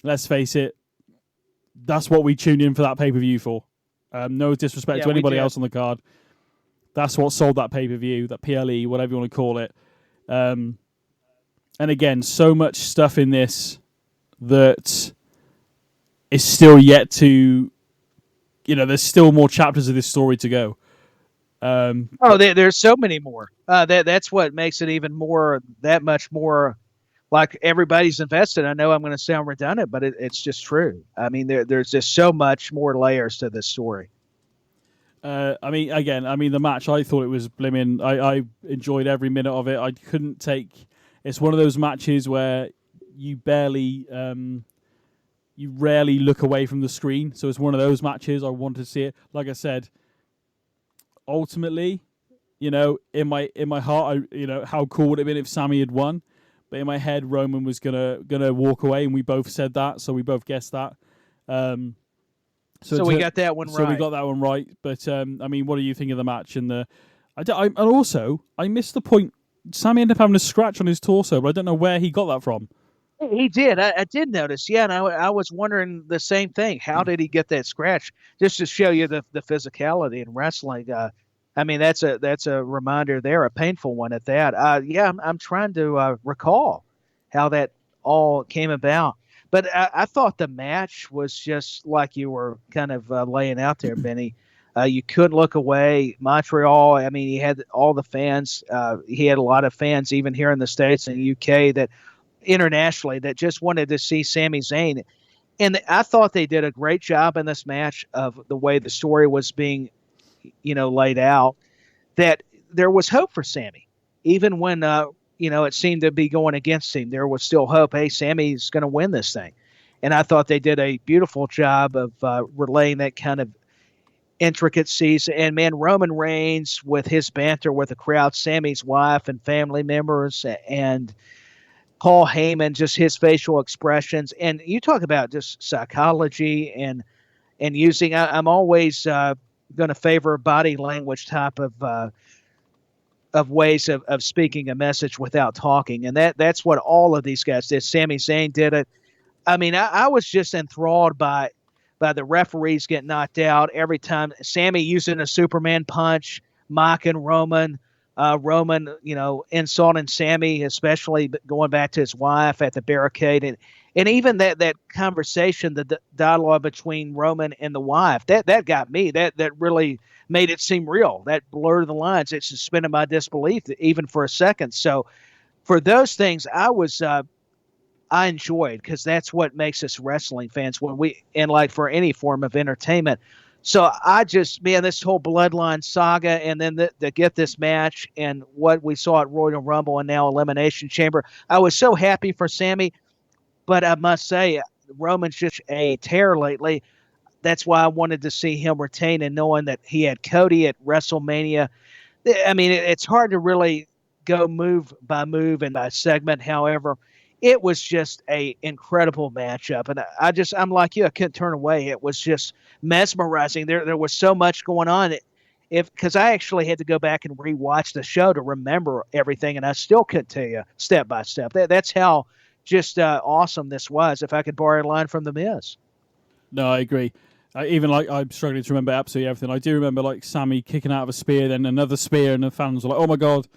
Let's face it, that's what we tuned in for that pay-per-view for. No disrespect to anybody else on the card. That's what sold that pay-per-view, that PLE, whatever you want to call it. And again, so much stuff in this that is still yet to, you know, there's still more chapters of this story to go. There's so many more. That's what makes it even that much more like everybody's invested. I know I'm going to sound redundant, but it's just true. I mean, there's just so much more layers to this story. The match, I thought it was blimmin'. I enjoyed every minute of it. I couldn't take. It's one of those matches where you rarely look away from the screen. So it's one of those matches I wanted to see it. Like I said, ultimately, you know, in my heart, how cool would it have been if Sami had won? But in my head, Roman was gonna walk away, and we both said that, so we both guessed that. So we got that one right. So we got that one right. But what do you think of the match? And I missed the point. Sami ended up having a scratch on his torso, but I don't know where he got that from. He did. I did notice. Yeah, and I was wondering the same thing. How did he get that scratch? Just to show you the physicality in wrestling. That's a reminder there, a painful one at that. I'm trying to recall how that all came about. But I thought the match was just like you were kind of laying out there, BenNy. You couldn't look away. Montreal, he had all the fans. He had a lot of fans even here in the States and the UK that internationally that just wanted to see Sami Zayn. And I thought they did a great job in this match of the way the story was being, laid out, that there was hope for Sami. Even when, it seemed to be going against him, there was still hope. Hey, Sami's going to win this thing. And I thought they did a beautiful job of relaying that kind of intricacies. And, man, Roman Reigns with his banter with the crowd, Sami's wife and family members, and Paul Heyman, just his facial expressions. And you talk about just psychology and using – I'm always going to favor body language type of ways of speaking a message without talking. And that's what all of these guys did. Sami Zayn did it. I was just enthralled by the referees getting knocked out every time. Sami using a Superman punch, mocking Roman, insulting Sami, especially going back to his wife at the barricade. And even that conversation, the dialogue between Roman and the wife, that got me. That really made it seem real. That blurred the lines. It suspended my disbelief even for a second. So for those things, I enjoyed, because that's what makes us wrestling fans for any form of entertainment. So I just, this whole Bloodline saga, and then to get this match and what we saw at Royal Rumble and now Elimination Chamber, I was so happy for Sami. But I must say, Roman's just a tear lately. that's why I wanted to see him retain, and knowing that he had Cody at WrestleMania. I mean, it's hard to really go move by move and by segment. However, it was just a incredible matchup, and I'm like you, I couldn't turn away. It was just mesmerizing. There was so much going on. Because I actually had to go back and rewatch the show to remember everything, and I still couldn't tell you step by step. That's how just awesome this was. If I could borrow a line from The Miz. No, I agree. I'm struggling to remember absolutely everything. I do remember like Sammy kicking out of a spear, then another spear, and the fans were like, "Oh my god!"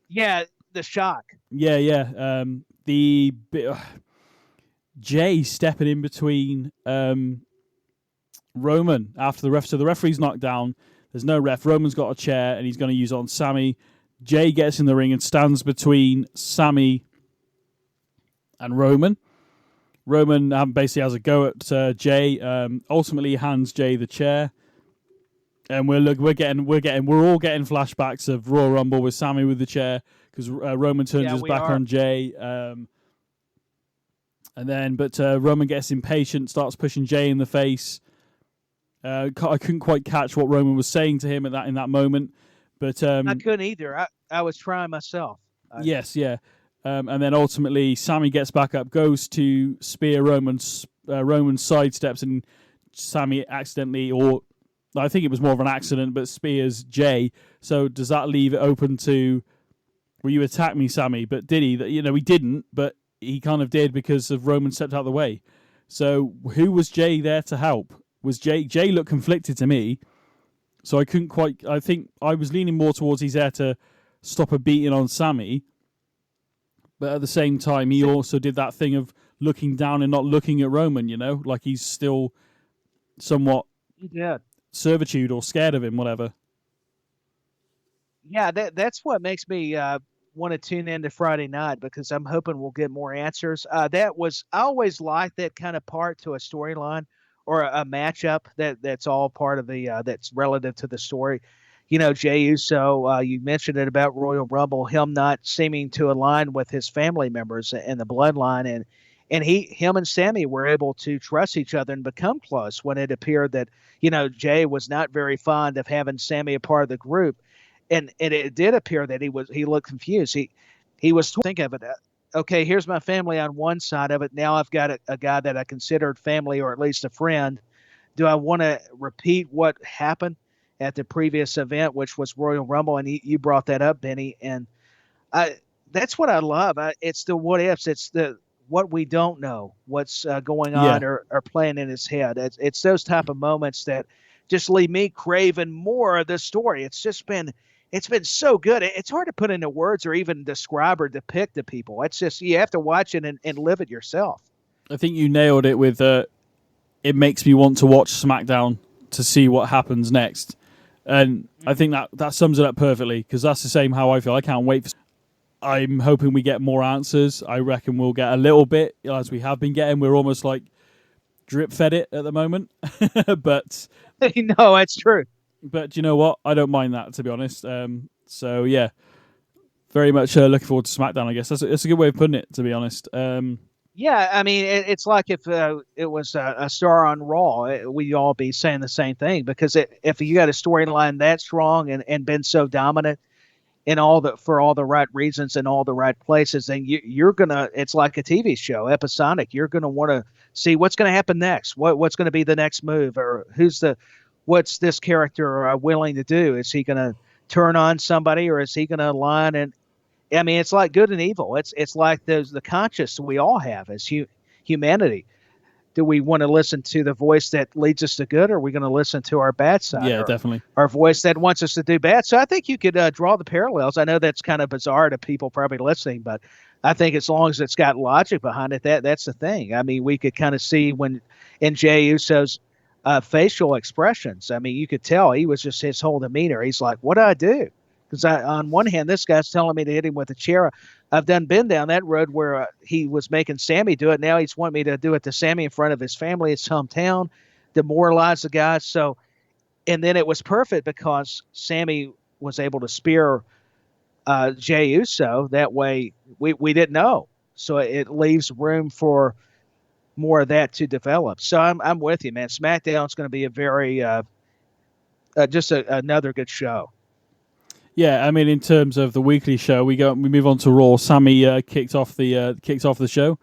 Yeah, the shock. Yeah. Jay stepping in between Roman after the ref. So the referee's knocked down. There's no ref. Roman's got a chair, and he's going to use it on Sammy. Jay gets in the ring and stands between Sammy and Roman. Roman basically has a go at Jay. Ultimately, hands Jay the chair, and we're all getting flashbacks of Royal Rumble with Sammy with the chair because Roman turns his back on Jay. But Roman gets impatient, starts pushing Jay in the face. I couldn't quite catch what Roman was saying to him in that moment, but I couldn't either. I was trying myself. Yes, yeah. And then ultimately, Sammy gets back up, goes to spear Roman. Roman sidesteps, and Sammy accidentally, or I think it was more of an accident, but spears Jay. So does that leave it open to, will you attack me, Sammy? But did he? He didn't, but he kind of did because of Roman stepped out of the way. So who was Jay there to help? Was Jay looked conflicted to me, so I couldn't quite. I think I was leaning more towards he's there to stop a beating on Sammy, but at the same time he also did that thing of looking down and not looking at Roman. Like he's still somewhat servitude or scared of him, whatever. Yeah, that's what makes me want to tune into Friday night, because I'm hoping we'll get more answers. I always like that kind of part to a storyline or a matchup that's all part of the that's relative to the story. Jey Uso, you mentioned it about Royal Rumble, him not seeming to align with his family members and the bloodline, and him and Sammy were able to trust each other and become close when it appeared that Jey was not very fond of having Sammy a part of the group, and it did appear that he looked confused. He was thinking of it. Okay, here's my family on one side of it. Now I've got a guy that I considered family, or at least a friend. Do I want to repeat what happened at the previous event, which was Royal Rumble? And you brought that up, Benny. And that's what I love. It's the what ifs. It's the what we don't know, what's going on or playing in his head. It's those type of moments that just leave me craving more of this story. It's been so good. It's hard to put into words or even describe or depict to people. It's just, you have to watch it and live it yourself. I think you nailed it with it makes me want to watch SmackDown to see what happens next. And I think that sums it up perfectly, because that's the same how I feel. I can't wait. I'm hoping we get more answers. I reckon we'll get a little bit, as we have been getting. We're almost like drip fed it at the moment. But no, that's true. But you know what? I don't mind that, to be honest. So yeah, very much looking forward to SmackDown. I guess that's a good way of putting it, to be honest. Yeah, I mean, it's like if it was a star on Raw, we'd all be saying the same thing, because if you got a storyline that strong and been so dominant in for all the right reasons in all the right places, then you're gonna. It's like a TV show, episodic. You're gonna want to see what's going to happen next. What's going to be the next move, or what's this character willing to do? Is he going to turn on somebody, or is he going to align? And I mean, it's like good and evil. It's like the conscience we all have as humanity. Do we want to listen to the voice that leads us to good, or are we going to listen to our bad side? Yeah, definitely. Our voice that wants us to do bad. So I think you could draw the parallels. I know that's kind of bizarre to people probably listening, but I think as long as it's got logic behind it, that's the thing. I mean, we could kind of see when in Jey Uso's facial expressions. I mean, you could tell he was just his whole demeanor. He's like, what do I do? Because on one hand, this guy's telling me to hit him with a chair. I've been down that road where he was making Sammy do it. Now he's wanting me to do it to Sammy in front of his family, his hometown, demoralize the guy. So, and then it was perfect because Sammy was able to spear Jey Uso. That way we didn't know. So it leaves room for more of that to develop. So I'm with you, man. SmackDown's going to be a very another good show. Yeah, I mean, in terms of the weekly show, we move on to Raw. Sammy kicks off the show,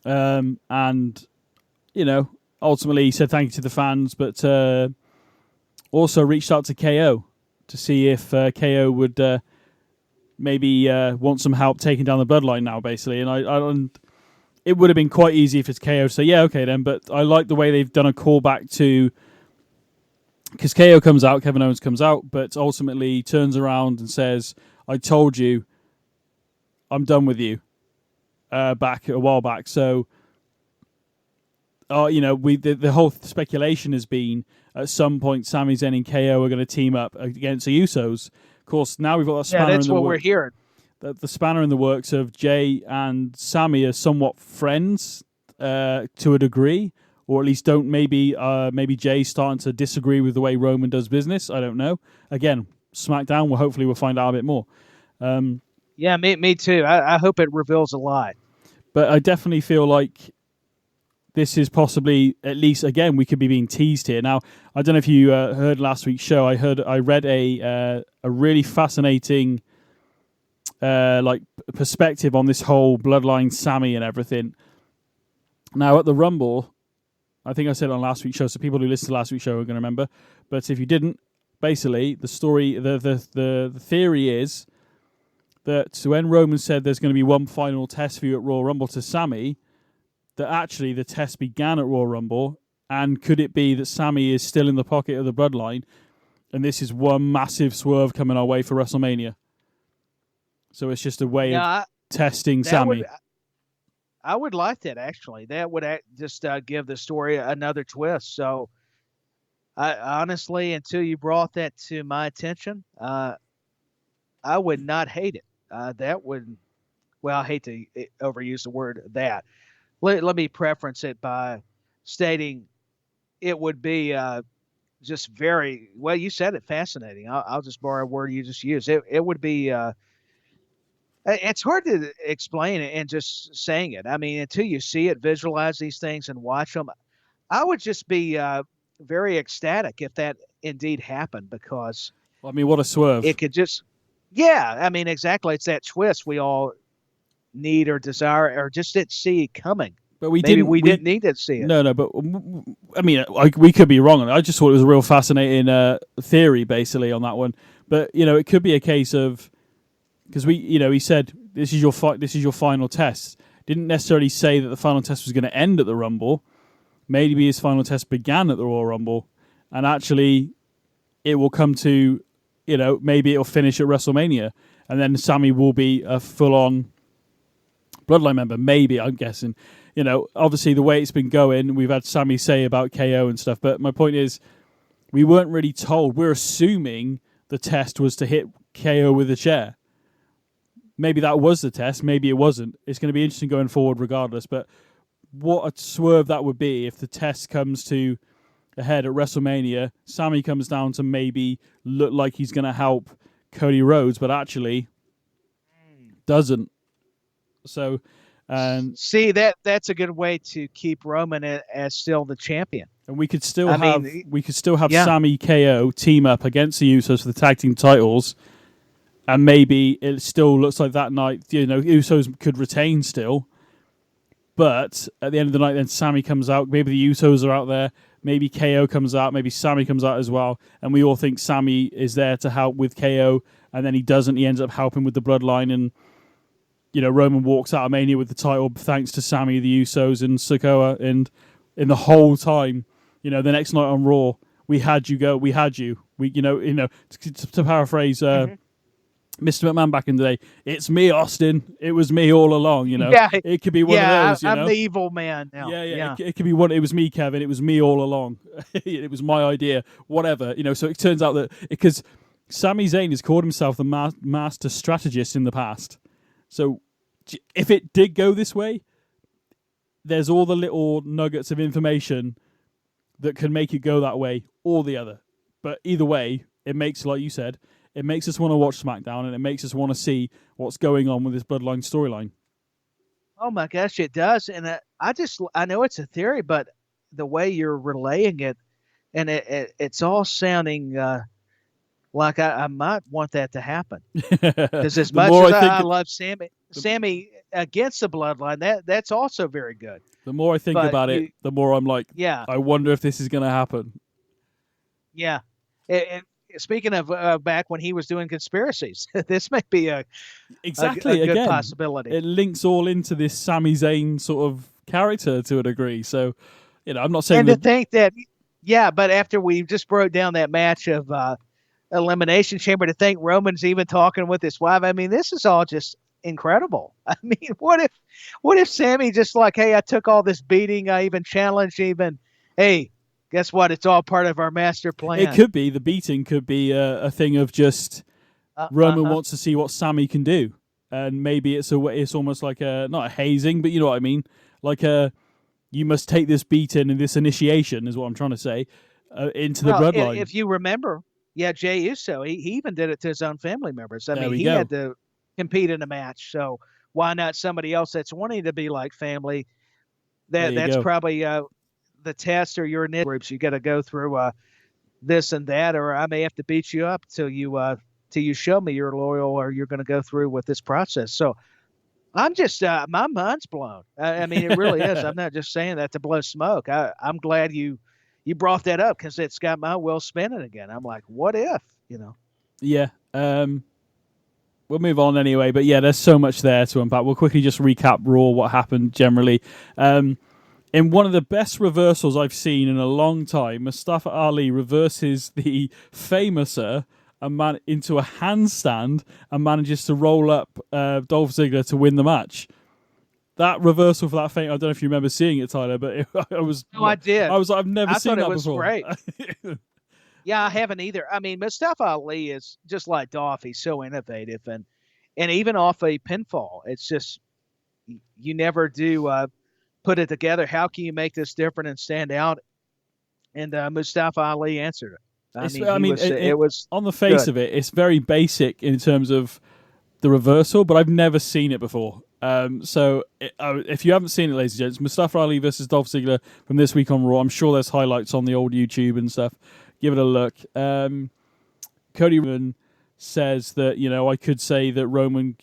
and ultimately he said thank you to the fans, but also reached out to KO to see if KO would maybe want some help taking down the bloodline now, basically. And it would have been quite easy if it's KO to say, yeah, okay then, but I like the way they've done a callback to, because KO comes out, Kevin Owens comes out, but ultimately turns around and says, I told you, I'm done with you, back a while back. So, the whole speculation has been at some point Sami Zayn and KO are going to team up against the Usos. Of course, now we've got that spanner in the works. Yeah, that's what we're hearing. The spanner in the works of Jay and Sami are somewhat friends to a degree, or at least don't. Maybe Jay's starting to disagree with the way Roman does business. I don't know. Again, SmackDown. Hopefully we'll find out a bit more. Yeah, me too. I hope it reveals a lot. But I definitely feel like this is possibly, at least again, we could be being teased here. Now, I don't know if you heard last week's show. I read a really fascinating perspective on this whole bloodline Sami and everything. Now at the Rumble, I think I said on last week's show, so people who listened to last week's show are going to remember. But if you didn't, basically the story, the theory is that when Roman said there's going to be one final test for you at Royal Rumble to Sami, that actually the test began at Royal Rumble, and could it be that Sami is still in the pocket of the bloodline, and this is one massive swerve coming our way for WrestleMania? So it's just a way of testing Sami. I would like that, actually. That would just give the story another twist. So, honestly, until you brought that to my attention, I would not hate it. That would, well, I hate to overuse the word that. Let me preference it by stating it would be just very, well, you said it, fascinating. I'll just borrow a word you just used. It would be... it's hard to explain it and just saying it. I mean, until you see it, visualize these things and watch them, I would just be very ecstatic if that indeed happened, because... I mean, what a swerve. It could just... Yeah, I mean, exactly. It's that twist we all need or desire or just didn't see coming. But we didn't need to see it. No, but I mean, we could be wrong on it. I just thought it was a real fascinating theory, basically, on that one. But, it could be a case of... Because he said, this is your final test. Didn't necessarily say that the final test was going to end at the Rumble. Maybe his final test began at the Royal Rumble, and actually, it will come to, maybe it'll finish at WrestleMania, and then Sami will be a full-on bloodline member. Maybe, I'm guessing. Obviously the way it's been going, we've had Sami say about KO and stuff. But my point is, we weren't really told. We're assuming the test was to hit KO with a chair. Maybe that was the test. Maybe it wasn't. It's going to be interesting going forward regardless. But what a swerve that would be if the test comes to a head at WrestleMania. Sami comes down to maybe look like he's going to help Cody Rhodes, but actually doesn't. So, see, that's a good way to keep Roman as still the champion. And we could still have Sami KO team up against the Usos for the tag team titles. And maybe it still looks like that night, Usos could retain still. But at the end of the night, then Sami comes out. Maybe the Usos are out there. Maybe KO comes out. Maybe Sami comes out as well. And we all think Sami is there to help with KO. And then he doesn't. He ends up helping with the bloodline. And, Roman walks out of Mania with the title thanks to Sami, the Usos, and Sikoa. And in the whole time, the next night on Raw, we had you. To paraphrase... Mr. McMahon back in the day, it's me, Austin. It was me all along, Yeah, it could be one of those, I'm the evil man now. Yeah. It could be one. It was me, Kevin. It was me all along. It was my idea. Whatever, So it turns out that because Sami Zayn has called himself the master strategist in the past, so if it did go this way, there's all the little nuggets of information that can make it go that way or the other. But either way, it makes, like you said. It makes us want to watch SmackDown, and it makes us want to see what's going on with this bloodline storyline. Oh my gosh, it does, and I know it's a theory, but the way you're relaying it, and it's all sounding like I might want that to happen. Because as much as I love Sammy against the bloodline, that's also very good. The more I think about it, the more I'm like, yeah, I wonder if this is going to happen. Yeah. Speaking of back when he was doing conspiracies, this may be a good possibility. It links all into this Sami Zayn sort of character to a degree. So, I'm not saying. And to think that, but after we just broke down that match of Elimination Chamber, to think Roman's even talking with his wife. I mean, this is all just incredible. I mean, what if Sammy just like, hey, I took all this beating, I even challenged hey, guess what? It's all part of our master plan. It could be. The beating could be a thing of just Roman wants to see what Sammy can do. And maybe it's almost like not a hazing, but you know what I mean? Like you must take this beating and this initiation is what I'm trying to say into the bloodline. If you remember, Jey Uso, he even did it to his own family members. I mean, he had to compete in a match. So why not somebody else that's wanting to be like family? That's probably the test or your knit groups. You got to go through this and that, or I may have to beat you up till you show me you're loyal, or you're going to go through with this process. So I'm just my mind's blown. I mean, it really is. I'm not just saying that to blow smoke. I'm glad you brought that up because it's got my wheels spinning again. I'm like, what if, Yeah. We'll move on anyway. But yeah, there's so much there to unpack. We'll quickly just recap Raw, what happened generally. In one of the best reversals I've seen in a long time, Mustafa Ali reverses the Famouser into a handstand and manages to roll up Dolph Ziggler to win the match. That reversal for that feint, I don't know if you remember seeing it, Tyler, but I did. I was like, I've never seen that before. Great. Yeah, I haven't either. I mean, Mustafa Ali is just like Dolph. He's so innovative, and even off a pinfall, it's just you never do put it together. How can you make this different and stand out? And Mustafa Ali answered it. It was on the face of it, it's very basic in terms of the reversal, but I've never seen it before. So if you haven't seen it, ladies and gents, Mustafa Ali versus Dolph Ziggler from this week on Raw. I'm sure there's highlights on the old YouTube and stuff. Give it a look. Cody Roman says that, I could say that Roman,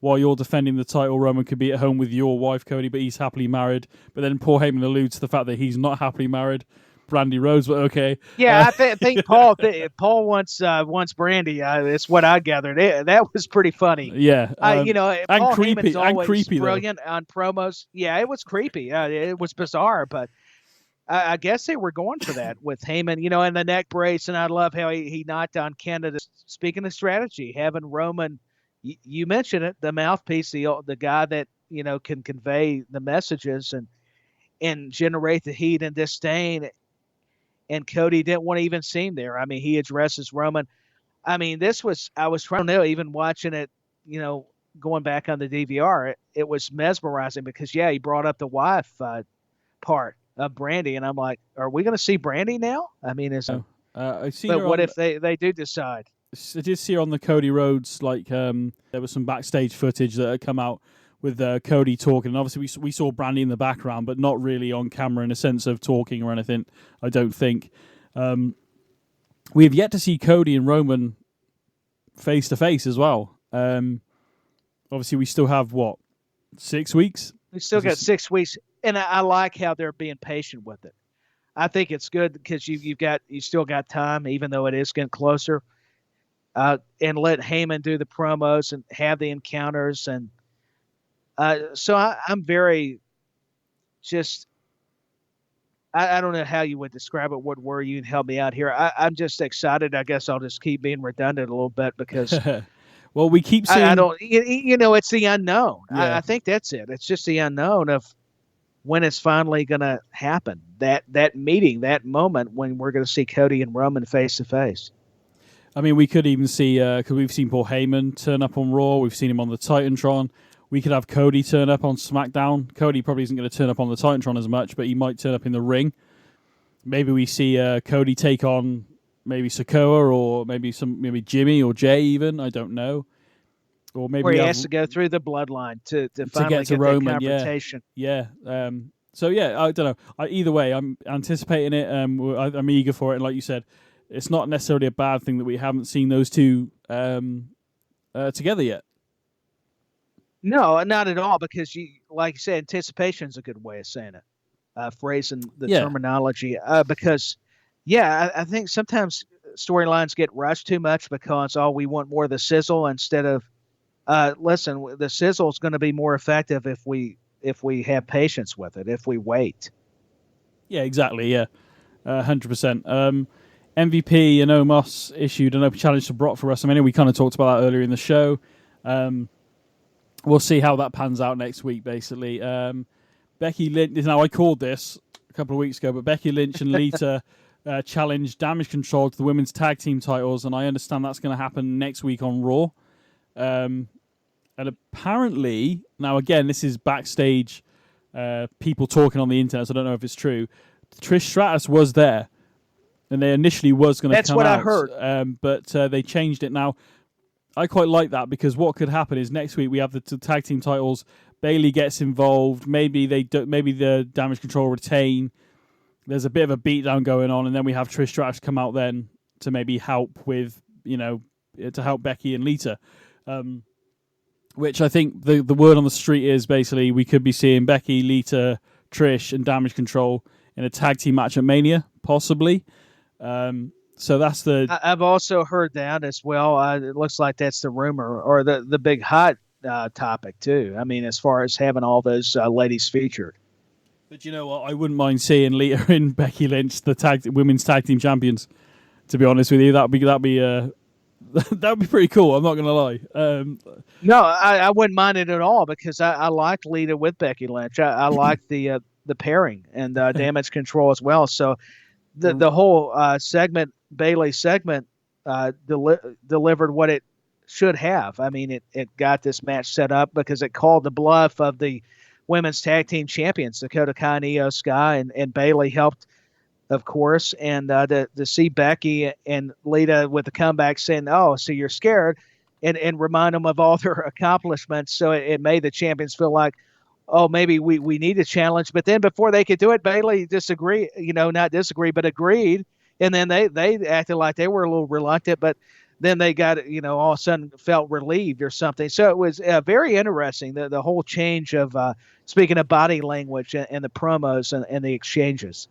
while you're defending the title, Roman could be at home with your wife, Cody, but he's happily married. But then Paul Heyman alludes to the fact that he's not happily married. Brandy Rhodes, but okay. Yeah, I think Paul wants Brandy. It's what I gathered. That was pretty funny. Yeah, Paul and creepy. Heyman's always creepy, brilliant on promos. Yeah, it was creepy. It was bizarre, but I guess they were going for that with Heyman. And the neck brace, and I love how he knocked on Canada. Speaking of strategy, having Roman, you mentioned it, the mouthpiece, the guy that can convey the messages and generate the heat and disdain. And Cody didn't want to even see him there. I mean, he addresses Roman. I mean, I was trying to know, even watching it, going back on the DVR, it was mesmerizing because, he brought up the wife part of Brandy. And I'm like, are we going to see Brandy now? I mean, but what if they do decide? I did see her on the Cody Rhodes, there was some backstage footage that had come out with Cody talking. And obviously, we saw Brandy in the background, but not really on camera in a sense of talking or anything, I don't think. We have yet to see Cody and Roman face-to-face as well. Obviously, we still have, 6 weeks? We still got 6 weeks, and I like how they're being patient with it. I think it's good because you still got time, even though it is getting closer, and let Heyman do the promos and have the encounters. And so I'm very just I don't know how you would describe it. What word you can help me out here? I'm just excited. I guess I'll just keep being redundant a little bit because well, we keep seeing. I don't. It's the unknown. Yeah. I think that's it. It's just the unknown of when it's finally going to happen. That meeting, that moment when we're going to see Cody and Roman face to face. I mean, we could even see because we've seen Paul Heyman turn up on Raw. We've seen him on the Titantron. We could have Cody turn up on SmackDown. Cody probably isn't going to turn up on the Titantron as much, but he might turn up in the ring. Maybe we see Cody take on maybe Sikoa or maybe Jimmy or Jay even. I don't know. or maybe where he we has to go through the bloodline to finally get to get Roman. that confrontation. Yeah. So yeah, I don't know. Either way, I'm anticipating it. I'm eager for it, and like you said, it's not necessarily a bad thing that we haven't seen those two together yet. No, not at all. Because like you said, anticipation is a good way of saying it. Phrasing the terminology. Because I think sometimes storylines get rushed too much because we want more of the sizzle instead of listen. The sizzle is going to be more effective if we have patience with it, if we wait. Yeah, exactly. 100%. MVP and Omos issued an open challenge to Brock for WrestleMania. We kind of talked about that earlier in the show. We'll see how that pans out next week, basically. Becky Lynch, now I called this a couple of weeks ago, but Becky Lynch and Lita challenged Damage Control to the women's tag team titles, and I understand that's going to happen next week on Raw. And apparently, now again, this is backstage people talking on the internet, so I don't know if it's true. Trish Stratus was there, and they initially was going to come out. That's what I heard. But they changed it now. I quite like that because what could happen is next week we have the tag team titles. Bayley gets involved. Maybe the Damage Control retain. There's a bit of a beatdown going on, and then we have Trish Stratus come out then to maybe help with, to help Becky and Lita. Which I think the word on the street is basically we could be seeing Becky, Lita, Trish, and Damage Control in a tag team match at Mania, possibly. So that's I've also heard that as well. It looks like that's the rumor or the big hot topic too. I mean, as far as having all those ladies featured. But you know what? I wouldn't mind seeing Lita and Becky Lynch, the women's tag team champions. To be honest with you, that'd be pretty cool. I'm not going to lie. No, I wouldn't mind it at all because I like Lita with Becky Lynch. I like the pairing and Damage Control as well. So the whole segment, Bayley segment, delivered what it should have. I mean, it got this match set up because it called the bluff of the women's tag team champions, Dakota Kai and Io Sky, and Bayley helped, of course, and to see Becky and Lita with the comeback saying, "Oh, so you're scared," and remind them of all their accomplishments. So it made the champions feel like, oh, maybe we need a challenge. But then before they could do it, Bayley not disagree, but agreed. And then they acted like they were a little reluctant, but then they got, all of a sudden felt relieved or something. So it was very interesting, the whole change of, speaking of body language and the promos and the exchanges.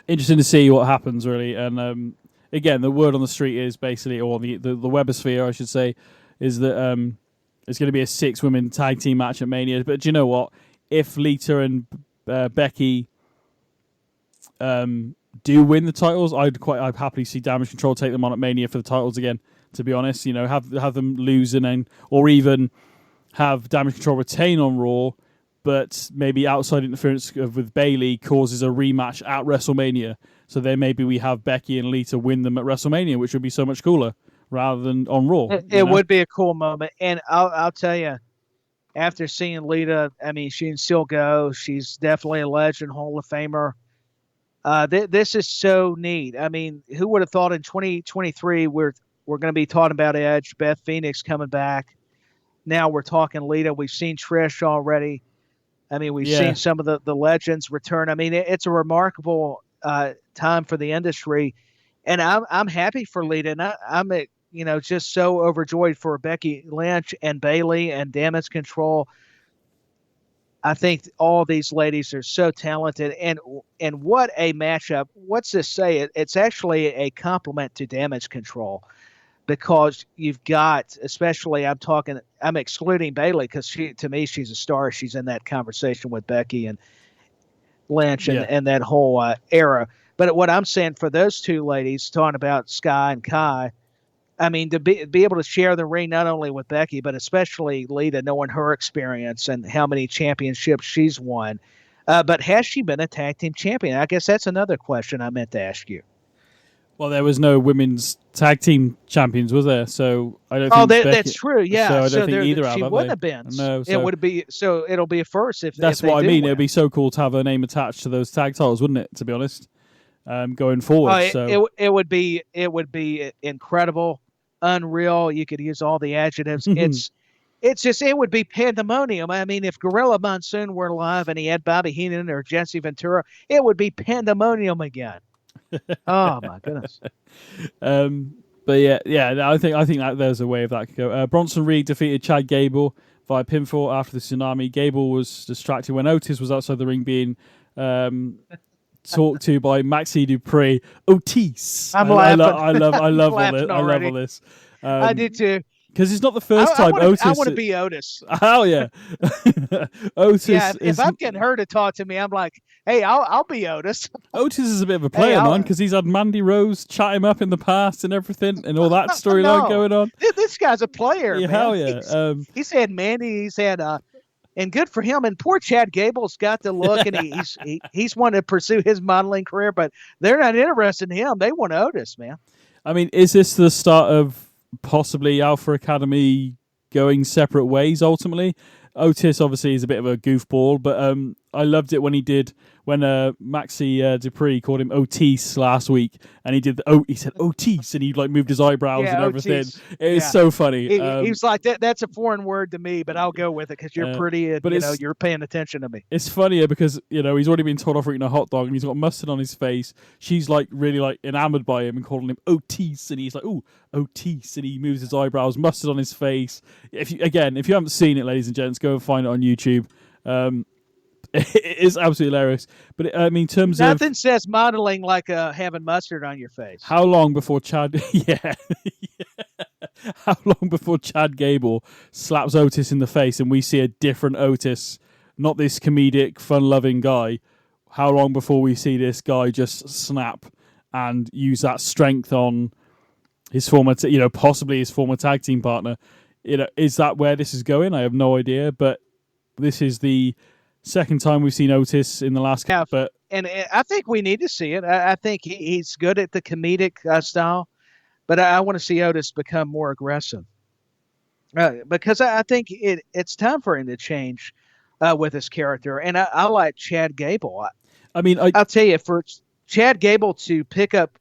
Interesting to see what happens, really. And again, the word on the street is basically, or the webosphere, I should say, is that it's going to be a 6-women tag team match at Mania. But do you know what? If Lita and Becky do win the titles, I'd happily see Damage Control take them on at Mania for the titles again. To be honest, have them lose or even have Damage Control retain on Raw, but maybe outside interference with Bayley causes a rematch at WrestleMania. So then maybe we have Becky and Lita win them at WrestleMania, which would be so much cooler rather than on Raw. It would be a cool moment, and I'll tell you, after seeing Lita, I mean, she can still go. She's definitely a legend, Hall of Famer. This is so neat. I mean, who would have thought in 2023 we're going to be talking about Edge, Beth Phoenix coming back. Now we're talking Lita. We've seen Trish already. I mean, we've seen some of the legends return. I mean, it's a remarkable time for the industry, and I'm happy for Lita, and I'm just so overjoyed for Becky Lynch and Bayley and Damage Control. I think all these ladies are so talented, and what a matchup. What's this say? It's actually a compliment to Damage Control because you've got, especially I'm excluding Bayley because to me, she's a star. She's in that conversation with Becky and Lynch and that whole era. But what I'm saying for those two ladies, talking about Sky and Kai, I mean, to be able to share the ring not only with Becky, but especially Lita, knowing her experience and how many championships she's won. But has she been a tag team champion? I guess that's another question I meant to ask you. Well, there was no women's tag team champions, was there? So I don't think that's true. Yeah. So I don't think either she wouldn't have been. No. It would be. So it'll be a first if that's if what I mean. Win. It'd be so cool to have her name attached to those tag titles, wouldn't it? To be honest, going forward. It would be incredible. unreal. You could use all the adjectives. It's just, it would be pandemonium. I mean, if Gorilla Monsoon were alive and he had Bobby Heenan or Jesse Ventura, it would be pandemonium again. Oh my goodness. But yeah, I think that there's a way of that could go. Bronson Reed defeated Chad Gable via pinfall after the tsunami. Gable was distracted when Otis was outside the ring being talked to by Maxi Dupree. Otis. I'm laughing. I love all this. I did too. Because it's not the first time Otis. I want to be Otis. Oh yeah, Otis. Yeah, if I'm getting her to talk to me, I'm like, hey, I'll be Otis. Otis is a bit of a player, man, because he's had Mandy Rose chat him up in the past and everything, and all that storyline going on. This guy's a player. Yeah, man. hell yeah. He's had Mandy. He's had and good for him. And poor Chad Gable's got the look, and he's wanted to pursue his modeling career, but they're not interested in him. They want Otis, man. I mean, is this the start of possibly Alpha Academy going separate ways ultimately? Otis obviously is a bit of a goofball, but I loved it when Maxi Dupree called him Otis last week, and he did he said Otis, and he like moved his eyebrows and everything. Otis. It's so funny. He was like, that's a foreign word to me, but I'll go with it because you're pretty and you're paying attention to me. It's funnier because he's already been told off for eating a hot dog, and he's got mustard on his face. She's like really like enamored by him and calling him Otis, and he's like, ooh, Otis, and he moves his eyebrows, mustard on his face. If you haven't seen it, ladies and gents, go and find it on YouTube. It is absolutely hilarious. But in terms of nothing says modeling like having mustard on your face. How long before Chad? Yeah. How long before Chad Gable slaps Otis in the face and we see a different Otis, not this comedic, fun-loving guy? How long before we see this guy just snap and use that strength on his former, possibly his former tag team partner? Is that where this is going? I have no idea. But this is the second time we've seen Otis in the last yeah, but and I think we need to see it. I think he's good at the comedic style, but I want to see Otis become more aggressive because I think it's time for him to change with his character. And I like Chad Gable. I'll tell you, for Chad Gable to pick up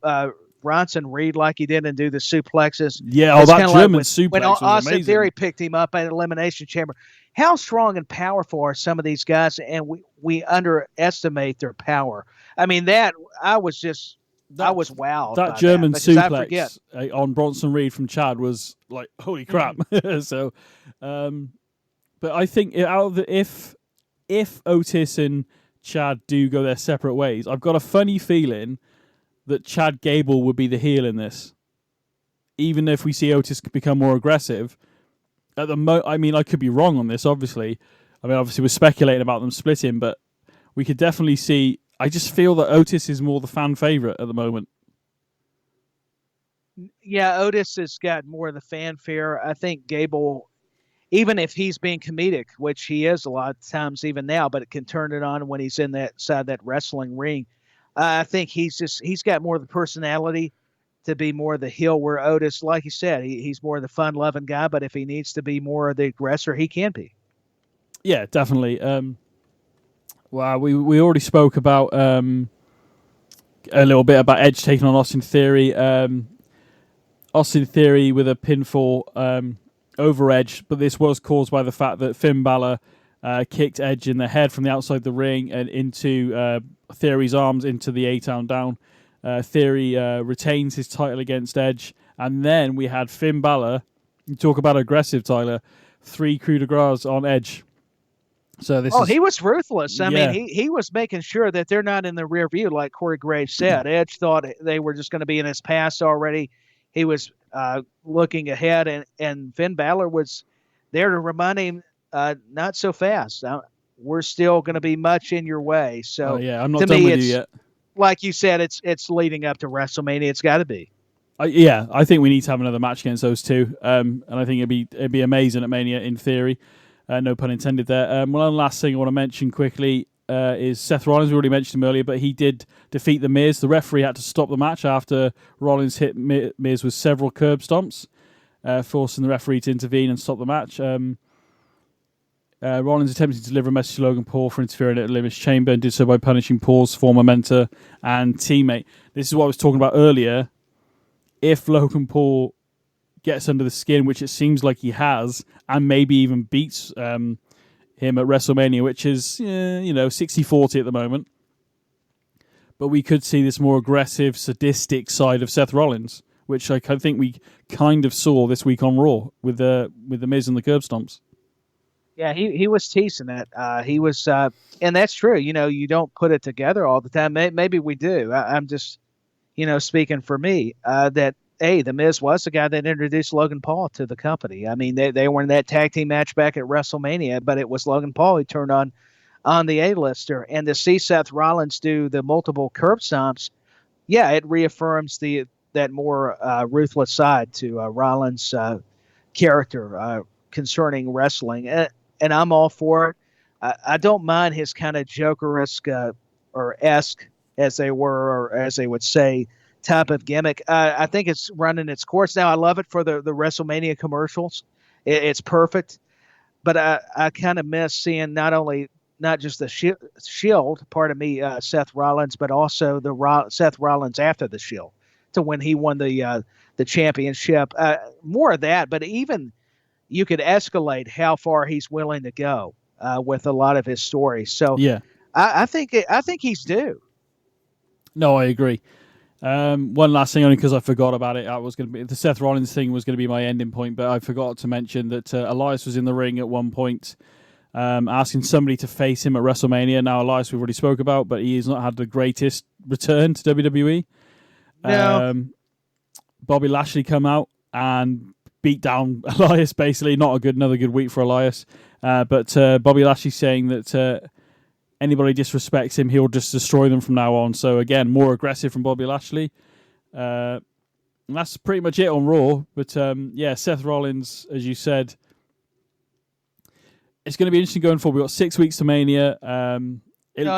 Bronson Reed like he did and do the suplexes. Yeah, that German suplex when was Austin amazing. Theory picked him up at Elimination Chamber. How strong and powerful are some of these guys, and we underestimate their power. I mean, I was wowed. That German suplex on Bronson Reed from Chad was like, holy crap. So, but I think if Otis and Chad do go their separate ways, I've got a funny feeling that Chad Gable would be the heel in this. Even if we see Otis become more aggressive. At the I could be wrong on this, obviously. Obviously we're speculating about them splitting, but we could definitely see. I just feel that Otis is more the fan favorite at the moment. Yeah, Otis has got more of the fanfare. I think Gable, even if he's being comedic, which he is a lot of times even now, but it can turn it on when he's in that side that wrestling ring. I think he's got more of the personality to be more the heel, where Otis, like you said, he's more the fun-loving guy, but if he needs to be more of the aggressor, he can be. Yeah, definitely. Well, we already spoke about a little bit about Edge taking on Austin Theory. Austin Theory with a pinfall over Edge, but this was caused by the fact that Finn Balor kicked Edge in the head from the outside the ring and into Theory's arms into the A-Town down. Theory retains his title against Edge, and then we had Finn Balor. You talk about aggressive, Tyler. 3 coup de grace on Edge. So he was ruthless. I mean, he was making sure that they're not in the rear view, like Corey Graves said. Edge thought they were just going to be in his past already. He was looking ahead, and Finn Balor was there to remind him, not so fast. We're still going to be much in your way. So I'm not done with you yet. Like you said, it's leading up to WrestleMania. It's got to be. I think we need to have another match against those two, and I think it'd be amazing at Mania in theory. No pun intended there. One last thing I want to mention quickly is Seth Rollins. We already mentioned him earlier, but he did defeat The Miz. The referee had to stop the match after Rollins hit Miz with several curb stomps, forcing the referee to intervene and stop the match. Rollins attempted to deliver a message to Logan Paul for interfering at Elimination Chamber and did so by punishing Paul's former mentor and teammate. This is what I was talking about earlier. If Logan Paul gets under the skin, which it seems like he has, and maybe even beats him at WrestleMania, which is 60-40 at the moment. But we could see this more aggressive, sadistic side of Seth Rollins, which I think we kind of saw this week on Raw with the Miz and the curb stomps. Yeah, he was teasing it. He was, and that's true. You don't put it together all the time. Maybe we do. I'm just, speaking for me, that the Miz was the guy that introduced Logan Paul to the company. I mean, they were in that tag team match back at WrestleMania, but it was Logan Paul who turned on the A-lister. And to see Seth Rollins do the multiple curb stomps, yeah, it reaffirms that more ruthless side to Rollins' character concerning wrestling. And I'm all for it. I don't mind his kind of Joker-esque or esque, as they were, or as they would say, type of gimmick. I think it's running its course now. I love it for the WrestleMania commercials. It's perfect. But I kind of miss seeing not just the Shield, pardon me, Seth Rollins, but also Seth Rollins after the Shield, to when he won the championship. More of that, but even you could escalate how far he's willing to go with a lot of his stories. So yeah, I think he's due. No, I agree. One last thing, only because I forgot about it. The Seth Rollins thing was going to be my ending point, but I forgot to mention that Elias was in the ring at one point, asking somebody to face him at WrestleMania. Now, Elias we've already spoke about, but he has not had the greatest return to WWE. No. Bobby Lashley come out and beat down Elias, basically. Another good week for Elias. But Bobby Lashley saying that anybody disrespects him, he'll just destroy them from now on. So again, more aggressive from Bobby Lashley. And that's pretty much it on Raw. But Seth Rollins, as you said, it's going to be interesting going forward. We've got 6 weeks to Mania. I was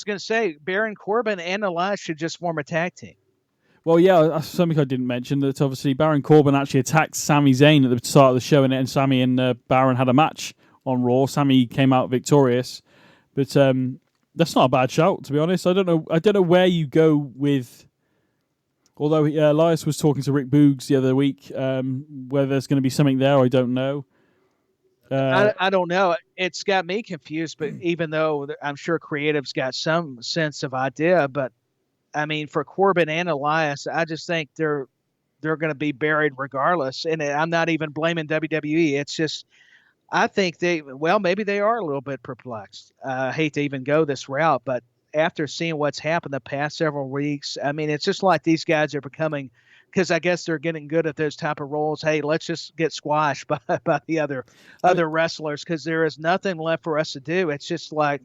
going to say Baron Corbin and Elias should just form a tag team. Well, yeah, something I didn't mention, that obviously Baron Corbin actually attacked Sami Zayn at the start of the show, and Sami and Baron had a match on Raw. Sami came out victorious, but that's not a bad shout, to be honest. I don't know where you go with. Although Elias was talking to Rick Boogs the other week, whether there's going to be something there, I don't know. I don't know. It's got me confused, but even though I'm sure creative's got some sense of idea, but I mean, for Corbin and Elias, I just think they're going to be buried regardless. And I'm not even blaming WWE. It's just, I think maybe they are a little bit perplexed. I hate to even go this route, but after seeing what's happened the past several weeks, I mean, it's just like these guys are becoming, because I guess they're getting good at those type of roles. Hey, let's just get squashed by the other wrestlers, because there is nothing left for us to do. It's just like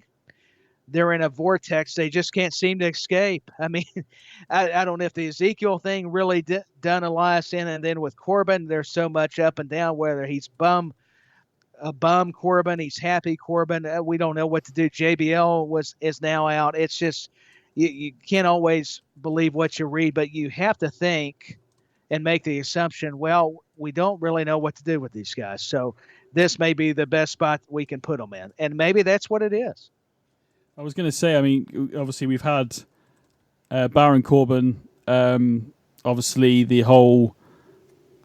they're in a vortex they just can't seem to escape. I mean, I don't know if the Ezekiel thing really done Elias in, and then with Corbin, there's so much up and down, whether he's bum Corbin, he's happy Corbin. We don't know what to do. JBL is now out. It's just you can't always believe what you read, but you have to think and make the assumption, well, we don't really know what to do with these guys. So this may be the best spot we can put them in. And maybe that's what it is. I was going to say, I mean, obviously we've had Baron Corbin, obviously the whole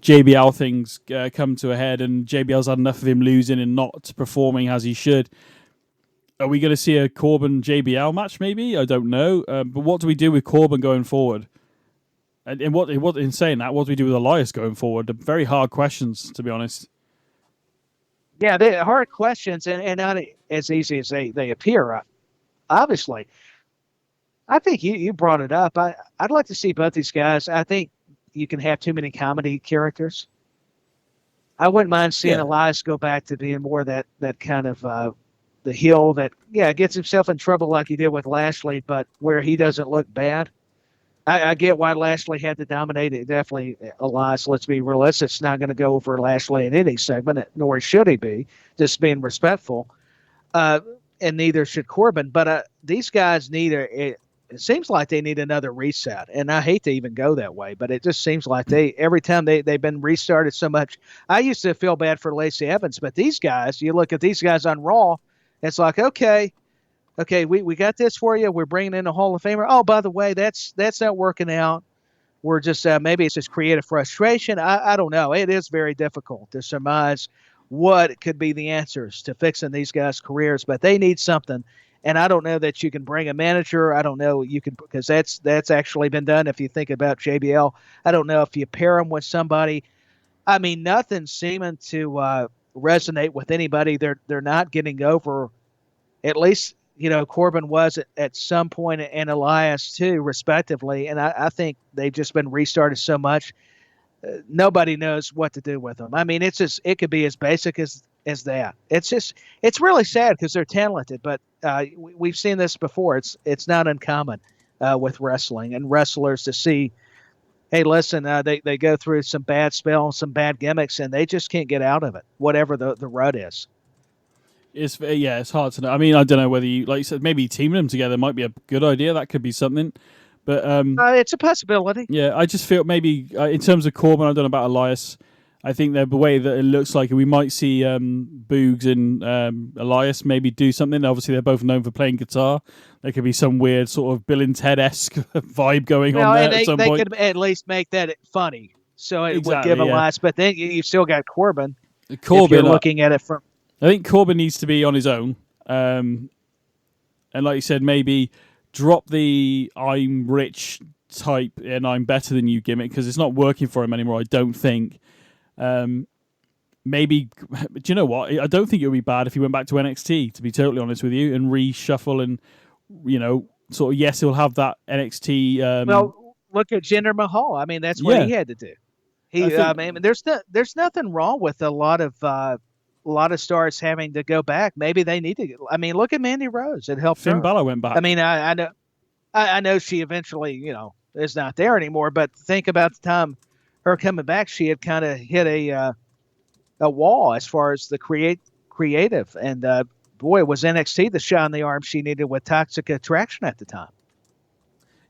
JBL things come to a head, and JBL's had enough of him losing and not performing as he should. Are we going to see a Corbin-JBL match maybe? I don't know. But what do we do with Corbin going forward? And in saying that, what do we do with Elias going forward? They're very hard questions, to be honest. Yeah, they're hard questions, and not as easy as they appear. Obviously, I think you brought it up. I'd like to see both these guys. I think you can have too many comedy characters. I wouldn't mind seeing Elias go back to being more that kind of the heel that gets himself in trouble like he did with Lashley, but where he doesn't look bad. I get why Lashley had to dominate it. Definitely, Elias, let's be realistic, it's not going to go over Lashley in any segment, nor should he be, just being respectful. And neither should Corbin. But these guys it seems like they need another reset. And I hate to even go that way, but it just seems like every time they've been restarted so much. I used to feel bad for Lacey Evans, but these guys, you look at these guys on Raw, it's like, okay, we got this for you. We're bringing in a Hall of Famer. Oh, by the way, that's not working out. we're just maybe it's just creative frustration. I don't know. It is very difficult to surmise what could be the answers to fixing these guys' careers, but they need something. And I don't know that you can bring a manager. I don't know you can, because that's actually been done. If you think about JBL, I don't know if you pair them with somebody. I mean, nothing's seeming to resonate with anybody. They're not getting over. At least Corbin was at some point, and Elias too, respectively. And I think they've just been restarted so much. Nobody knows what to do with them. I mean, it could be as basic as that. It's really sad because they're talented, but we've seen this before. It's not uncommon with wrestling and wrestlers to see, hey, listen, they go through some bad spells, some bad gimmicks, and they just can't get out of it, whatever the rut is. It's hard to know. I mean, I don't know whether you, like you said, maybe teaming them together might be a good idea. That could be something. But it's a possibility. Yeah, I just feel maybe in terms of Corbin, I don't know about Elias. I think the way that it looks like we might see Boogs and Elias maybe do something. Obviously, they're both known for playing guitar. There could be some weird sort of Bill and Ted-esque vibe going on there at some point. They could at least make that funny, so it would give Elias. But then you still got Corbin. If you're looking at it from, I think Corbin needs to be on his own, and like you said, maybe drop the "I'm rich" type and "I'm better than you" gimmick because it's not working for him anymore. I don't think. Maybe, do you know what? I don't think it would be bad if he went back to NXT, to be totally honest with you, and reshuffle and, sort of, yes, he'll have that NXT. Well, look at Jinder Mahal. I mean, that's what he had to do. I mean, there's nothing wrong with a lot of stars having to go back. Maybe they need to. I mean, look at Mandy Rose. It helped Finn her. Balor went back. I mean, I know she eventually, is not there anymore, but think about the time her coming back, she had kind of hit a wall as far as the creative. And boy, was NXT the shot in the arm she needed with Toxic Attraction at the time.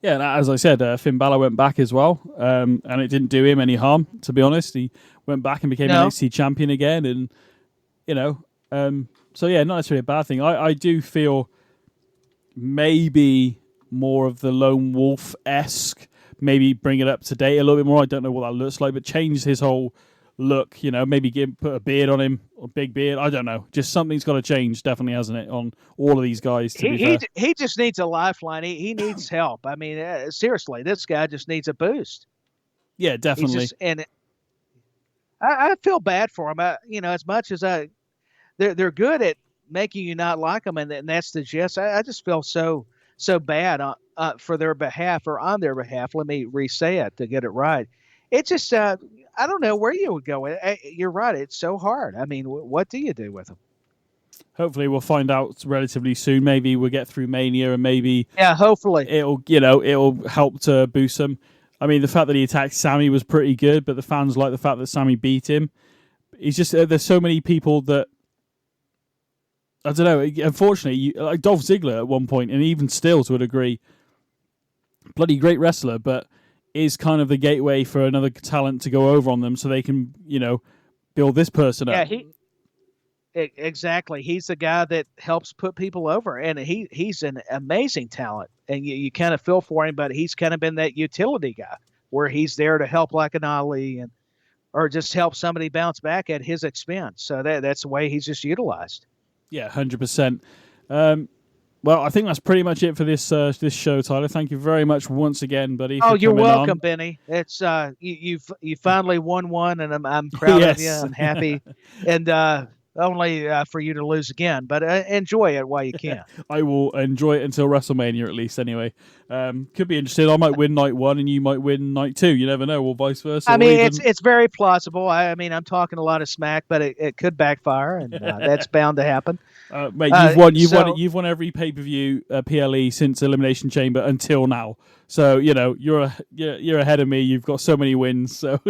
Yeah, and as I said, Finn Balor went back as well, and it didn't do him any harm, to be honest. He went back and became NXT champion again, and so yeah, not necessarily a bad thing. I do feel maybe more of the Lone Wolf-esque. Maybe bring it up to date a little bit more. I don't know what that looks like, but change his whole look. Maybe put a beard on him, a big beard. I don't know. Just something's got to change, definitely, hasn't it, on all of these guys? He just needs a lifeline. He needs help. I mean, seriously, this guy just needs a boost. Yeah, definitely. And I feel bad for him. As much as they're good at making you not like them, and that's the gist. I just feel so bad for their behalf, or on their behalf. Let me re-say it to get it right. It's just, I don't know where you would go. You're right. It's so hard. I mean, what do you do with them? Hopefully we'll find out relatively soon. Maybe we'll get through Mania and maybe... Yeah, hopefully. It'll help to boost them. I mean, the fact that he attacked Sammy was pretty good, but the fans like the fact that Sammy beat him. He's just, there's so many people that, I don't know, unfortunately, like Dolph Ziggler at one point, and even still to a degree, bloody great wrestler, but is kind of the gateway for another talent to go over on them so they can, build this person up. Yeah, exactly. He's the guy that helps put people over, and he's an amazing talent, and you kind of feel for him, but he's kind of been that utility guy where he's there to help like an Ali or just help somebody bounce back at his expense. So that's the way he's just utilized. Yeah, 100%. Well, I think that's pretty much it for this show, Tyler. Thank you very much once again, buddy. Oh, you're welcome, Benny. It's you finally won one, and I'm proud of you. I'm happy, and only for you to lose again. But enjoy it while you can. I will enjoy it until WrestleMania, at least. Anyway, could be interesting. I might win night one, and you might win night two. You never know, or vice versa. I mean, it's very plausible. I mean, I'm talking a lot of smack, but it could backfire, and that's bound to happen. Mate, you've won every pay-per-view PLE since Elimination Chamber until now. So you're ahead of me. You've got so many wins. So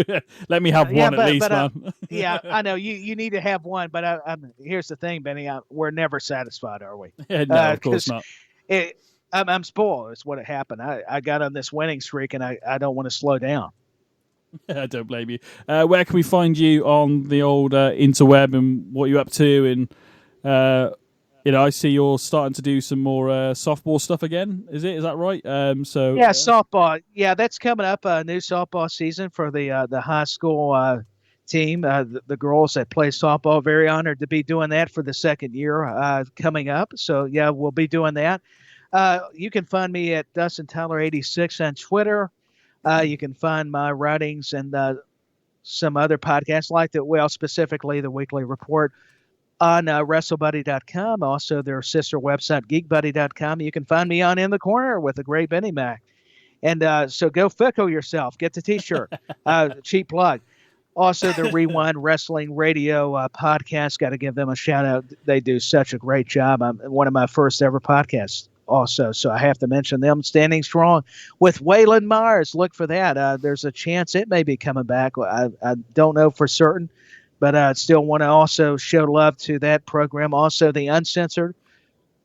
let me have one at least, man. Yeah, I know you need to have one, but here's the thing, Benny. We're never satisfied, are we? No, of course not. I'm spoiled. It's what happened. I got on this winning streak, and I don't want to slow down. I don't blame you. Where can we find you on the old interweb, and what you're up to, and I see you're starting to do some more softball stuff again. Is that right? Softball. Yeah, that's coming up. A new softball season for the high school team. The girls that play softball. Very honored to be doing that for the second year coming up. So yeah, we'll be doing that. You can find me at Dustin Tyler 86 on Twitter. You can find my writings and some other podcasts like that. Well, specifically the Weekly Report on WrestleBuddy.com. Also, their sister website, GeekBuddy.com. You can find me on In the Corner with the great BenNny Mack. And so go fickle yourself. Get the T-shirt. Cheap plug. Also, the Rewind Wrestling Radio podcast. Got to give them a shout out. They do such a great job. I'm one of my first ever podcasts also, so I have to mention them. Standing strong with Waylon Myers. Look for that. There's a chance it may be coming back. I don't know for certain, but I still want to also show love to that program. Also, the Uncensored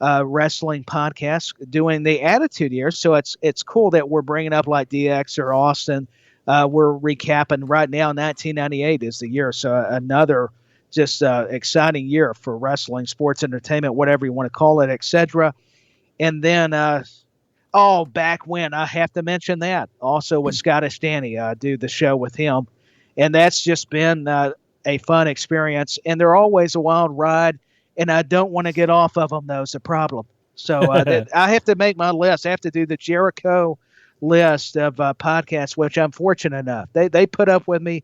Wrestling podcast doing the Attitude Year. So it's cool that we're bringing up like DX or Austin. We're recapping right now. 1998 is the year. So another just exciting year for wrestling, sports, entertainment, whatever you want to call it, etc. And then, back when, I have to mention that. Also with Scottish Danny, I do the show with him. And that's just been a fun experience. And they're always a wild ride. And I don't want to get off of them, though, is the problem. So I have to make my list. I have to do the Jericho list of podcasts, which I'm fortunate enough. They put up with me.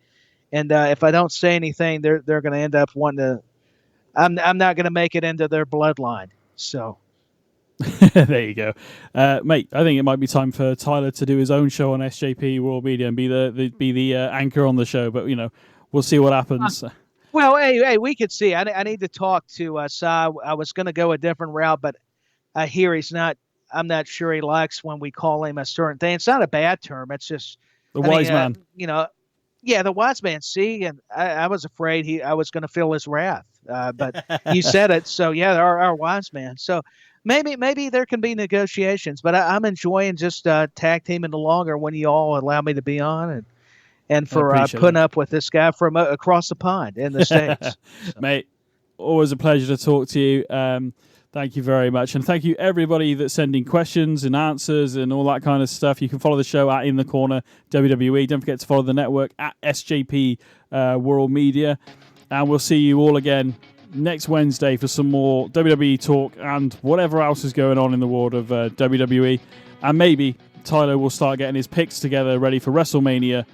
And if I don't say anything, they're going to end up wanting to – I'm not going to make it into their bloodline. So – there you go, mate. I think it might be time for Tyler to do his own show on SJP World Media and be the anchor on the show. But we'll see what happens. Well, hey, we could see. I need to talk to Sai. I was going to go a different route, but I hear he's not. I'm not sure he likes when we call him a certain thing. It's not a bad term. It's just the wise man. Yeah, the wise man. See, and I was afraid I was going to feel his wrath, but you said it. So yeah, our wise man. So. Maybe there can be negotiations, but I'm enjoying just tag teaming longer when you all allow me to be on and for putting up with this guy from across the pond in the States. So. Mate, always a pleasure to talk to you. Thank you very much. And thank you everybody that's sending questions and answers and all that kind of stuff. You can follow the show at In the Corner WWE. Don't forget to follow the network at SJP World Media. And we'll see you all again next Wednesday for some more WWE talk and whatever else is going on in the world of WWE. And maybe Tyler will start getting his picks together ready for WrestleMania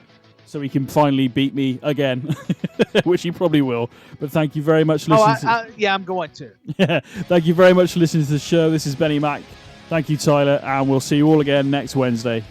so he can finally beat me again, which he probably will. But thank you very much for listening. Yeah, I'm going to. Yeah, thank you very much for listening to the show. This is BenNny Mack. Thank you, Tyler, and we'll see you all again next Wednesday.